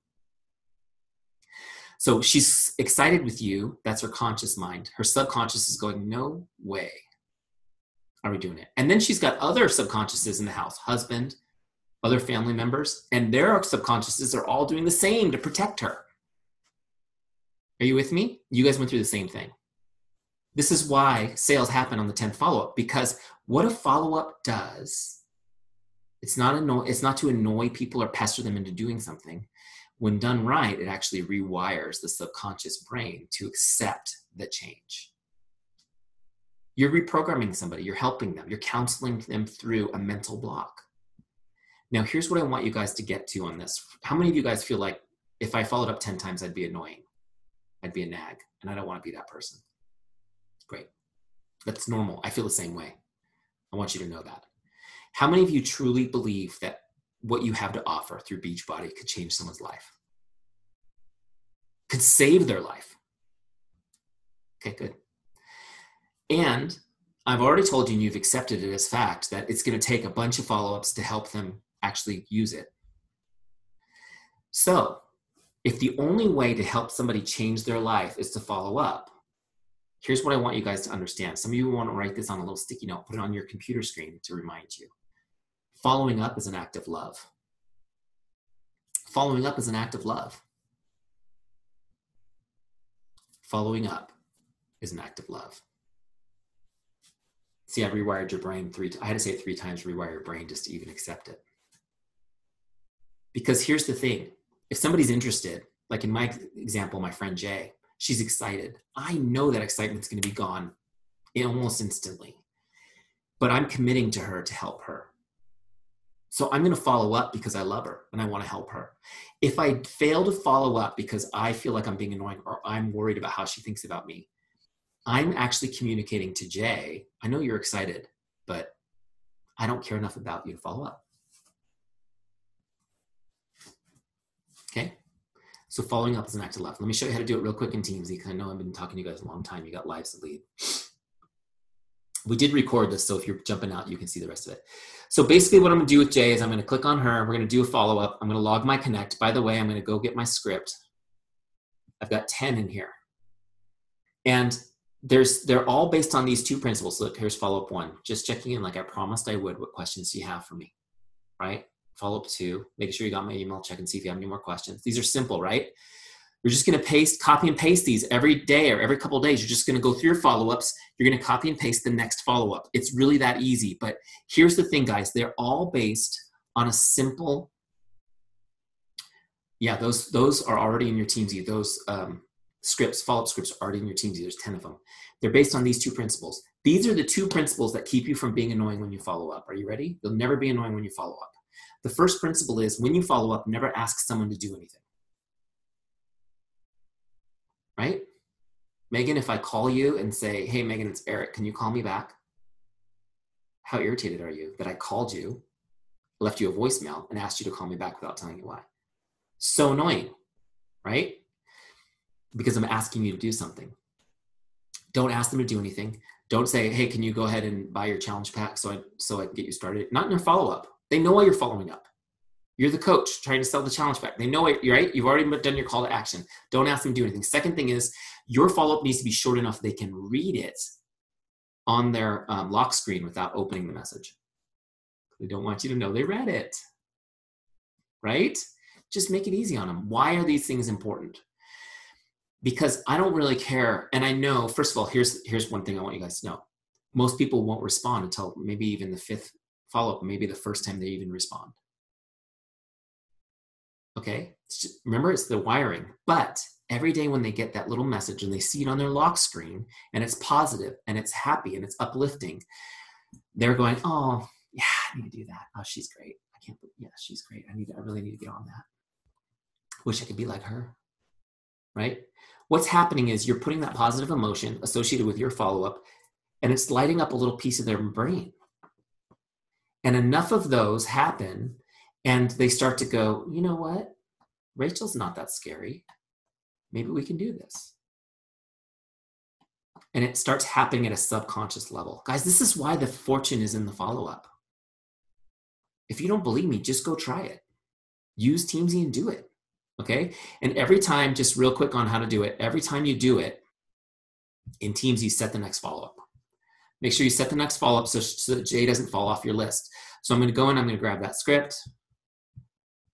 So she's excited with you. That's her conscious mind. Her subconscious is going, no way are we doing it. And then she's got other subconsciouses in the house, husband, other family members, and their subconsciouses are all doing the same to protect her. Are you with me? You guys went through the same thing. This is why sales happen on the 10th follow-up, because what a follow-up does, it's not to annoy people or pester them into doing something. When done right, it actually rewires the subconscious brain to accept the change. You're reprogramming somebody, you're helping them, you're counseling them through a mental block. Now, here's what I want you guys to get to on this. How many of you guys feel like if I followed up 10 times, I'd be annoying? I'd be a nag, and I don't want to be that person. Great. That's normal. I feel the same way. I want you to know that. How many of you truly believe that what you have to offer through Beachbody could change someone's life? Could save their life? Okay, good. And I've already told you, and you've accepted it as fact, that it's going to take a bunch of follow-ups to help them actually use it. So if the only way to help somebody change their life is to follow up, here's what I want you guys to understand. Some of you want to write this on a little sticky note, put it on your computer screen to remind you. Following up is an act of love. Following up is an act of love. Following up is an act of love. See, I rewired your brain I had to say it 3 times, rewire your brain just to even accept it. Because here's the thing. If somebody's interested, like in my example, my friend Jay, she's excited. I know that excitement's going to be gone almost instantly, but I'm committing to her to help her. So I'm going to follow up because I love her and I want to help her. If I fail to follow up because I feel like I'm being annoying or I'm worried about how she thinks about me, I'm actually communicating to Jay, I know you're excited, but I don't care enough about you to follow up. Okay? So following up is an act of love. Let me show you how to do it real quick in Teamzy, because I know I've been talking to you guys a long time. You got lives to lead. We did record this, so if you're jumping out, you can see the rest of it. So basically what I'm going to do with Jay is I'm going to click on her. We're going to do a follow-up. I'm going to log my connect. By the way, I'm going to go get my script. I've got 10 in here. And they're all based on these 2 principles. Look, here's follow-up 1. Just checking in like I promised I would. What questions do you have for me? Right? Follow-up 2. Make sure you got my email. Check and see if you have any more questions. These are simple, right? You're just going to copy and paste these every day or every couple of days. You're just going to go through your follow-ups. You're going to copy and paste the next follow-up. It's really that easy. But here's the thing, guys. They're all based on a simple, those are already in your Teamzy. Those scripts, follow-up scripts are already in your Teamzy. There's 10 of them. They're based on these 2 principles. These are the 2 principles that keep you from being annoying when you follow up. Are you ready? You'll never be annoying when you follow up. The first principle is when you follow up, never ask someone to do anything. Right? Megan, if I call you and say, hey, Megan, it's Eric, can you call me back? How irritated are you that I called you, left you a voicemail, and asked you to call me back without telling you why? So annoying, right? Because I'm asking you to do something. Don't ask them to do anything. Don't say, hey, can you go ahead and buy your challenge pack so I can get you started? Not in your follow-up. They know why you're following up. You're the coach trying to sell the challenge pack. They know it, right? You've already done your call to action. Don't ask them to do anything. Second thing is your follow-up needs to be short enough they can read it on their lock screen without opening the message. They don't want you to know they read it, right? Just make it easy on them. Why are these things important? Because I don't really care. And I know, first of all, here's one thing I want you guys to know. Most people won't respond until maybe even the 5th follow-up, maybe the first time they even respond. Okay, remember, it's the wiring. But every day when they get that little message and they see it on their lock screen and it's positive and it's happy and it's uplifting, they're going, oh, yeah, I need to do that. Oh, she's great. Yeah, she's great. I really need to get on that. Wish I could be like her, right? What's happening is you're putting that positive emotion associated with your follow-up and it's lighting up a little piece of their brain. And enough of those happen and they start to go, you know what? Rachel's not that scary. Maybe we can do this. And it starts happening at a subconscious level. Guys, this is why the fortune is in the follow-up. If you don't believe me, just go try it. Use Teamzy and do it, okay? And every time, just real quick on how to do it, every time you do it, in Teamzy, set the next follow-up. Make sure you set the next follow-up so that Jay doesn't fall off your list. So I'm going to go in, I'm going to grab that script,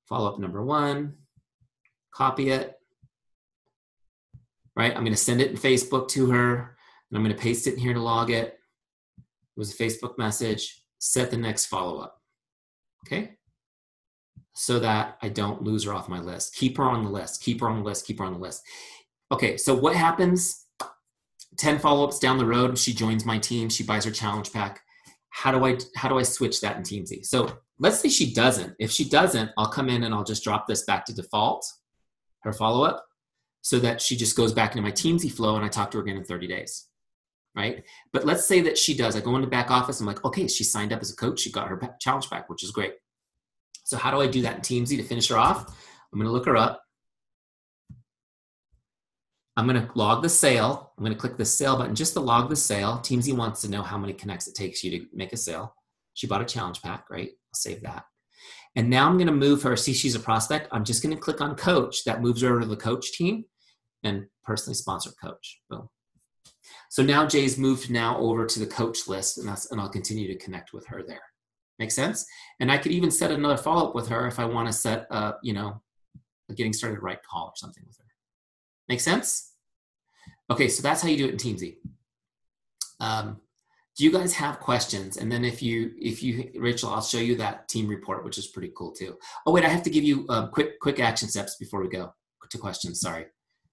follow-up number 1, copy it, right? I'm going to send it in Facebook to her, and I'm going to paste it in here to log it. It was a Facebook message. Set the next follow-up, okay? So that I don't lose her off my list. Keep her on the list, keep her on the list, keep her on the list. Okay, so what happens 10 follow-ups down the road? She joins my team, she buys her challenge pack. How do I switch that in Teamzy? So let's say she doesn't. If she doesn't, I'll come in and I'll just drop this back to default, her follow-up, so that she just goes back into my Teamzy flow and I talk to her again in 30 days, right? But let's say that she does. I go into back office, I'm like, okay, she signed up as a coach, she got her challenge pack, which is great. So how do I do that in Teamzy to finish her off? I'm gonna look her up. I'm gonna log the sale. I'm gonna click the sale button just to log the sale. Teamzy wants to know how many connects it takes you to make a sale. She bought a challenge pack, right? I'll save that. And now I'm gonna move her, see she's a prospect. I'm just gonna click on coach. That moves her over to the coach team and personally sponsored coach, boom. So now Jay's moved now over to the coach list and I'll continue to connect with her there. Make sense? And I could even set another follow-up with her if I want to set a getting started right call or something with her. Make sense? Okay, so that's how you do it in Teamzy. Do you guys have questions? And then if you, Rachel, I'll show you that team report, which is pretty cool too. Oh wait, I have to give you quick action steps before we go to questions. Sorry,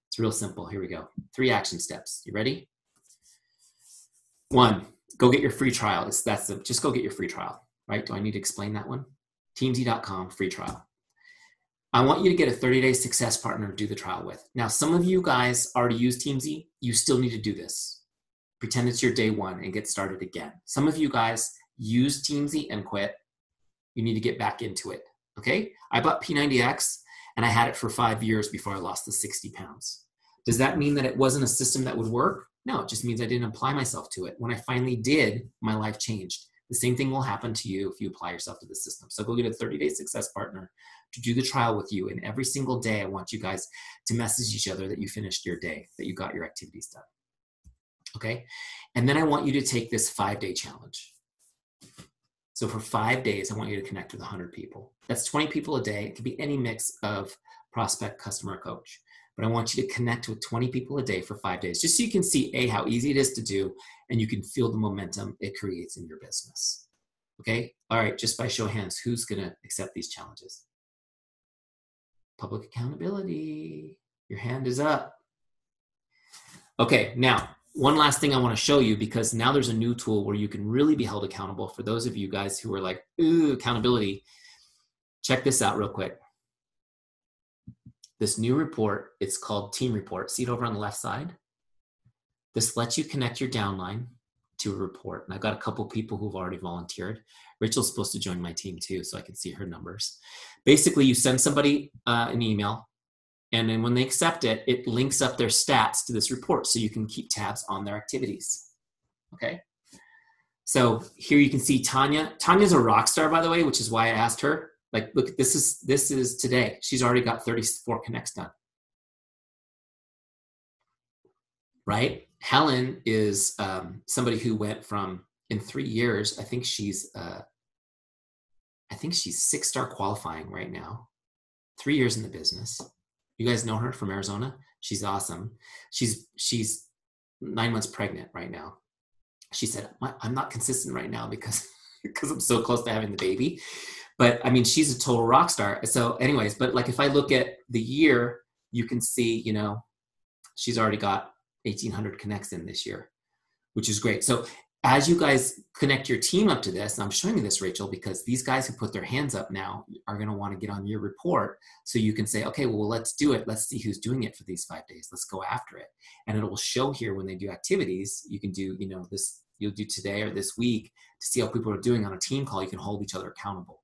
it's real simple. Here we go. 3 action steps. You ready? 1, go get your free trial. Just go get your free trial, right? Do I need to explain that one? Teamzy.com free trial. I want you to get a 30-day success partner to do the trial with. Now, some of you guys already use Teamzy. You still need to do this. Pretend it's your day 1 and get started again. Some of you guys use Teamzy and quit. You need to get back into it, okay? I bought P90X and I had it for 5 years before I lost the 60 pounds. Does that mean that it wasn't a system that would work? No, it just means I didn't apply myself to it. When I finally did, my life changed. The same thing will happen to you if you apply yourself to the system. So go get a 30-day success partner to do the trial with you. And every single day, I want you guys to message each other that you finished your day, that you got your activities done. Okay? And then I want you to take this 5-day challenge. So for 5 days, I want you to connect with 100 people. That's 20 people a day. It could be any mix of prospect, customer, coach. But I want you to connect with 20 people a day for 5 days, just so you can see, how easy it is to do, and you can feel the momentum it creates in your business. Okay? All right, just by show of hands, who's going to accept these challenges? Public accountability. Your hand is up. Okay, now, one last thing I want to show you, because now there's a new tool where you can really be held accountable. For those of you guys who are like, ooh, accountability, check this out real quick. This new report, it's called Team Report. See it over on the left side? This lets you connect your downline to a report. And I've got a couple people who've already volunteered. Rachel's supposed to join my team too, so I can see her numbers. Basically, you send somebody an email, and then when they accept it, it links up their stats to this report so you can keep tabs on their activities. Okay? So here you can see Tanya. Tanya's a rock star, by the way, which is why I asked her. Like, look, this is today. She's already got 34 connects done. Right? Helen is somebody who went from, in 3 years, I think she's 6-star qualifying right now. 3 years in the business. You guys know her from Arizona? She's awesome. She's 9 months pregnant right now. She said, I'm not consistent right now because I'm so close to having the baby. But I mean, she's a total rock star. So anyways, but like if I look at the year, you can see, she's already got 1,800 connects in this year, which is great. So as you guys connect your team up to this, and I'm showing you this, Rachel, because these guys who put their hands up now are going to want to get on your report. So you can say, okay, well, let's do it. Let's see who's doing it for these 5 days. Let's go after it. And it will show here when they do activities, you can do, this, you'll do today or this week to see how people are doing on a team call. You can hold each other accountable,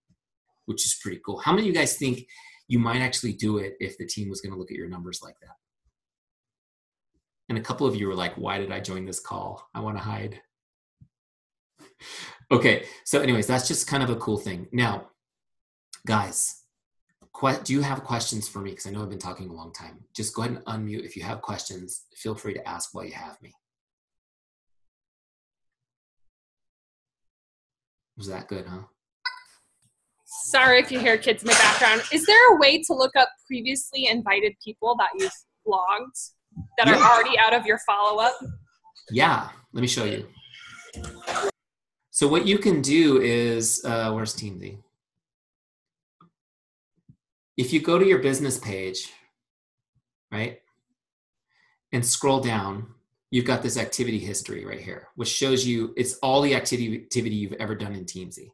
which is pretty cool. How many of you guys think you might actually do it if the team was going to look at your numbers like that? And a couple of you were like, why did I join this call? I want to hide. Okay, so anyways, that's just kind of a cool thing. Now, guys, do you have questions for me? Because I know I've been talking a long time. Just go ahead and unmute. If you have questions, feel free to ask while you have me. Was that good, huh? Sorry if you hear kids in the background. Is there a way to look up previously invited people that you've logged that are already out of your follow-up? Yeah, let me show you. So what you can do is, where's Teamzy? If you go to your business page, right, and scroll down, you've got this activity history right here, which shows you it's all the activity you've ever done in Teamzy.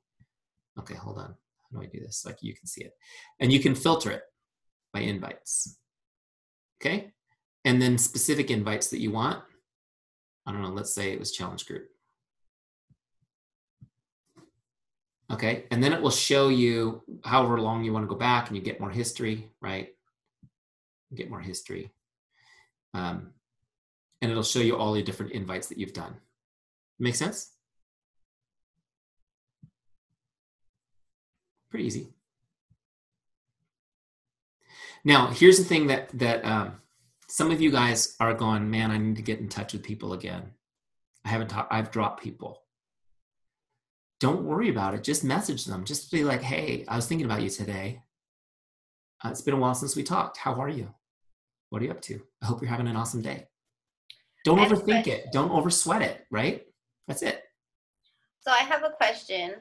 Okay, hold on. How do I do this? Like you can see it. And you can filter it by invites. Okay? And then specific invites that you want. I don't know, let's say it was challenge group. Okay, and then it will show you however long you want to go back and you get more history, right? You get more history. And it'll show you all the different invites that you've done. Make sense? Pretty easy. Now, here's the thing that some of you guys are going, man, I need to get in touch with people again. I've dropped people. Don't worry about it. Just message them. Just be like, hey, I was thinking about you today. It's been a while since we talked. How are you? What are you up to? I hope you're having an awesome day. Don't overthink it. Don't oversweat it, right? That's it. So I have a question.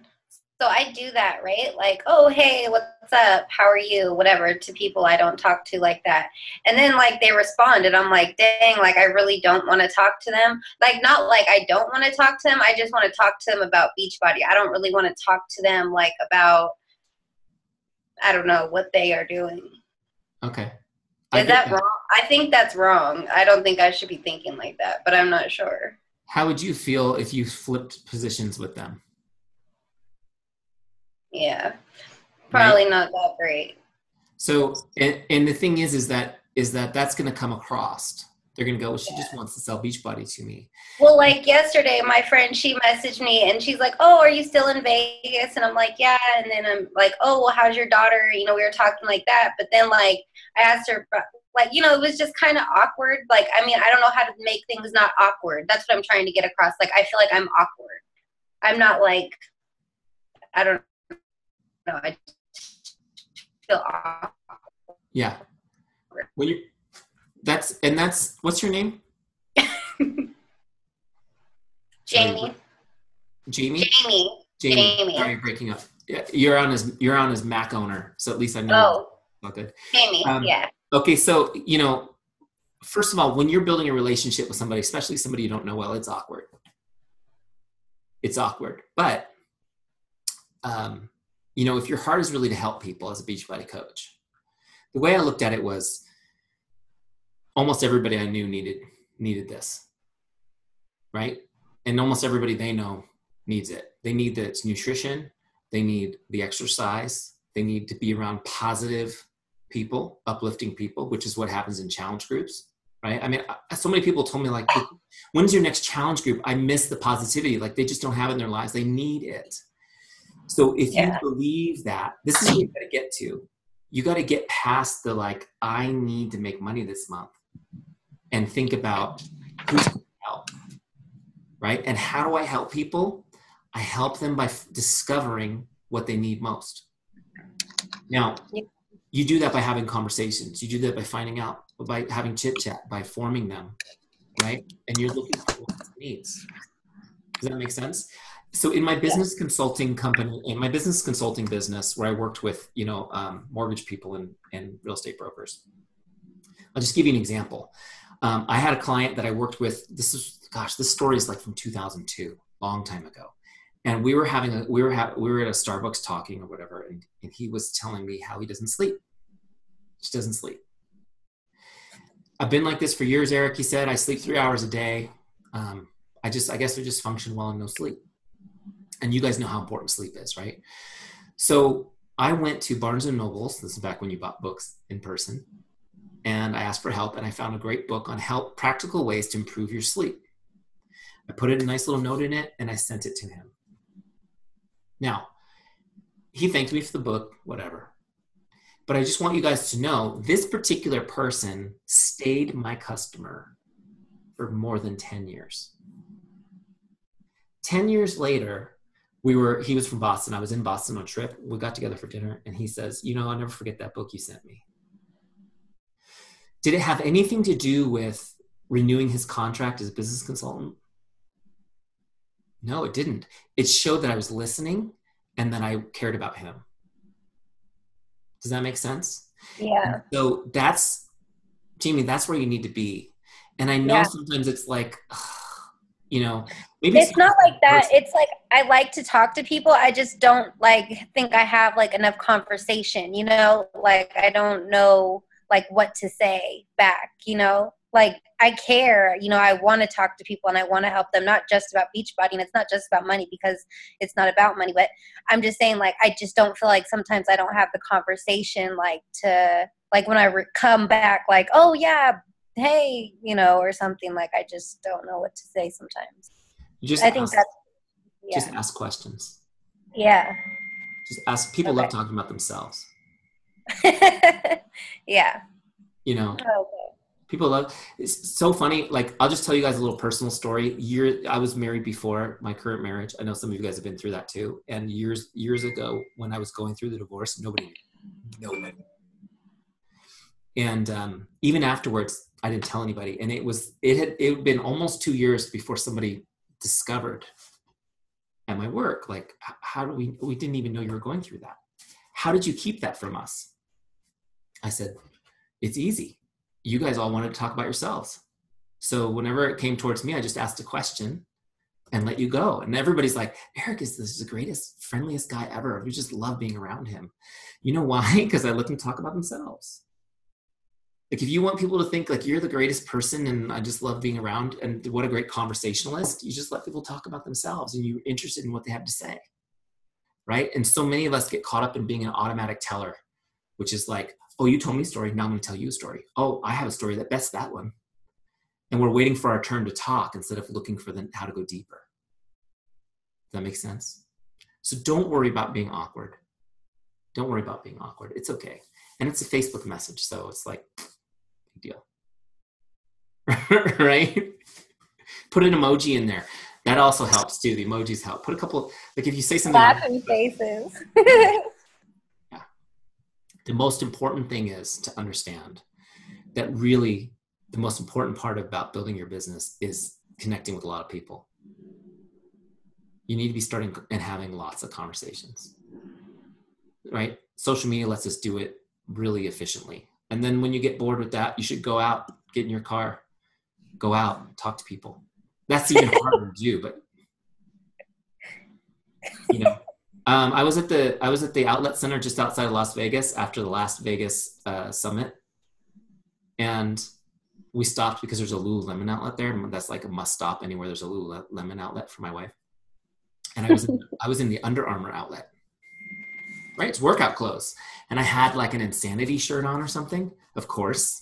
So I do that, right? Like, oh, hey, what's up? How are you? Whatever, to people I don't talk to like that. And then, like, they respond, and I'm like, dang, like, I really don't want to talk to them. Like, not like I don't want to talk to them. I just want to talk to them about Beachbody. I don't really want to talk to them, like, about, I don't know, what they are doing. Okay. Is that wrong? I think that's wrong. I don't think I should be thinking like that, but I'm not sure. How would you feel if you flipped positions with them? Yeah, probably not that great. So, and the thing is that that's going to come across. They're going to go, well, she just wants to sell Beachbody to me. Well, like yesterday, my friend, she messaged me and she's like, oh, are you still in Vegas? And I'm like, yeah. And then I'm like, oh, well, how's your daughter? You know, we were talking like that. But then, like, I asked her, like, you know, it was just kind of awkward. Like, I mean, I don't know how to make things not awkward. That's what I'm trying to get across. Like, I feel like I'm awkward. I'm not like, I don't know. I feel awkward. Yeah. When you, that's, what's your name? Jamie. Jamie? Jamie. Sorry, you're breaking up. Yeah, you're on his Mac owner, so at least I know. Oh. Not good. Jamie, yeah. Okay, so, you know, first of all, when you're building a relationship with somebody, especially somebody you don't know well, it's awkward. It's awkward. But, you know, if your heart is really to help people as a Beachbody coach, the way I looked at it was almost everybody I knew needed this, right? And almost everybody they know needs it. They need the nutrition. They need the exercise. They need to be around positive people, uplifting people, which is what happens in challenge groups, right? I mean, so many people told me, like, when's your next challenge group? I miss the positivity. Like, they just don't have it in their lives. They need it. So if you believe that, this is what you got to get to. You got to get past the, like, I need to make money this month, and think about who's going to help, right? And how do I help people? I help them by discovering what they need most. Now, you do that by having conversations. You do that by finding out, by having chit chat, by forming them, right? And you're looking for what needs. Does that make sense? So in my business consulting company, in my business consulting business, where I worked with, you know, mortgage people and real estate brokers, I'll just give you an example. I had a client that I worked with. This story is like from 2002, long time ago. And we were at a Starbucks talking or whatever, and he was telling me how he doesn't sleep. Just doesn't sleep. I've been like this for years, Eric. He said, I sleep 3 hours a day. I guess I just function well in no sleep. And you guys know how important sleep is, right? So I went to Barnes & Noble's. This is back when you bought books in person. And I asked for help, and I found a great book on practical ways to improve your sleep. I put a nice little note in it, and I sent it to him. Now, he thanked me for the book, whatever. But I just want you guys to know, this particular person stayed my customer for more than 10 years. 10 years later, he was from Boston. I was in Boston on a trip. We got together for dinner, and he says, you know, I'll never forget that book you sent me. Did it have anything to do with renewing his contract as a business consultant? No, it didn't. It showed that I was listening and that I cared about him. Does that make sense? Yeah. So Jamie, that's where you need to be. And I know sometimes it's like, you know, maybe it's not like that. It's like, I like to talk to people. I just don't think I have enough conversation, you know, I don't know what to say back, you know, I care, you know, I want to talk to people and I want to help them, not just about Beachbody, and it's not just about money, because it's not about money, but I'm just saying, I just don't feel like sometimes I don't have the conversation, to when I come back, oh yeah, hey, you know, or something, I just don't know what to say sometimes. Just ask questions. Yeah. Just ask. People love talking about themselves. Yeah. You know. Okay. People love, it's so funny. I'll just tell you guys a little personal story. I was married before my current marriage. I know some of you guys have been through that too. And years ago, when I was going through the divorce, nobody knew. And even afterwards, I didn't tell anybody. And it had been almost 2 years before somebody discovered at my work, like, how do we didn't even know you were going through that. How did you keep that from us? I said, it's easy. You guys all wanted to talk about yourselves. So whenever it came towards me, I just asked a question and let you go. And everybody's like, Eric is the greatest, friendliest guy ever. We just love being around him. You know why? Because I let them talk about themselves. Like, if you want people to think like you're the greatest person and I just love being around and what a great conversationalist, you just let people talk about themselves and you're interested in what they have to say, right? And so many of us get caught up in being an automatic teller, which is like, oh, you told me a story, now I'm going to tell you a story. Oh, I have a story that best that one. And we're waiting for our turn to talk instead of looking for how to go deeper. Does that make sense? So don't worry about being awkward. Don't worry about being awkward. It's okay. And it's a Facebook message, so it's like, deal. Right? Put an emoji in there. That also helps too. The emojis help. Put a couple, like if you say something. Laughing faces. Yeah. The most important thing is to understand that really the most important part about building your business is connecting with a lot of people. You need to be starting and having lots of conversations, right? Social media lets us do it really efficiently. And then when you get bored with that, you should go out, get in your car, go out, talk to people. That's even harder to do, but you know, I was at the outlet center just outside of Las Vegas after the Las Vegas summit, and we stopped because there's a Lululemon outlet there. And that's like a must stop anywhere there's a Lululemon outlet for my wife. And I was in the Under Armour outlet. Right? It's workout clothes. And I had like an Insanity shirt on or something, of course.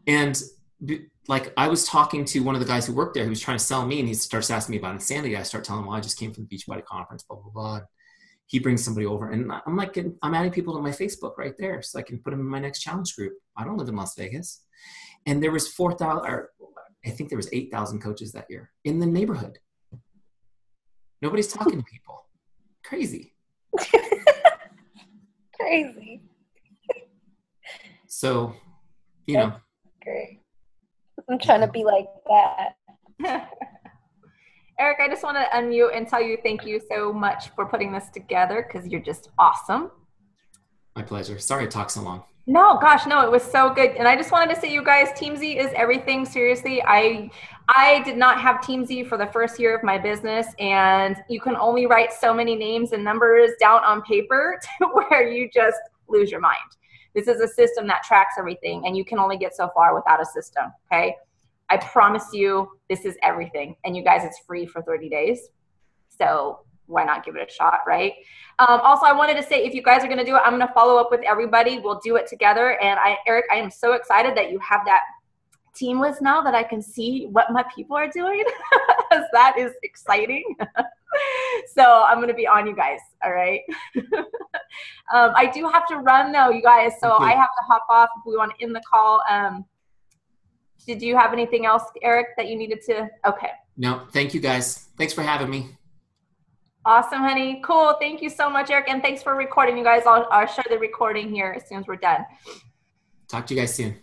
And like I was talking to one of the guys who worked there who was trying to sell me, and he starts asking me about Insanity. I start telling him, well, I just came from the Beachbody conference, blah, blah, blah. He brings somebody over, and I'm like, I'm adding people to my Facebook right there so I can put them in my next challenge group. I don't live in Las Vegas. And there was 4,000, or I think there was 8,000 coaches that year in the neighborhood. Nobody's talking to people. Crazy. Crazy. So, you know. Great. I'm trying to be like that. Eric, I just want to unmute and tell you thank you so much for putting this together, because you're just awesome. My pleasure. Sorry I talked so long. No, gosh, no, it was so good. And I just wanted to say, you guys, Teamzy is everything. Seriously, I did not have Teamzy for the first year of my business, and you can only write so many names and numbers down on paper to where you just lose your mind. This is a system that tracks everything, and you can only get so far without a system, okay? I promise you, this is everything. And you guys, it's free for 30 days. So why not give it a shot, right? Also, I wanted to say, if you guys are going to do it, I'm going to follow up with everybody. We'll do it together. And Eric, I am so excited that you have that team list now, that I can see what my people are doing, because that is exciting. So I'm going to be on you guys. All right. I do have to run though, you guys. So I have to hop off if we want to end the call. Did you have anything else, Eric, that you needed to? Okay. No, thank you guys. Thanks for having me. Awesome, honey. Cool. Thank you so much, Eric. And thanks for recording, you guys. I'll share the recording here as soon as we're done. Talk to you guys soon.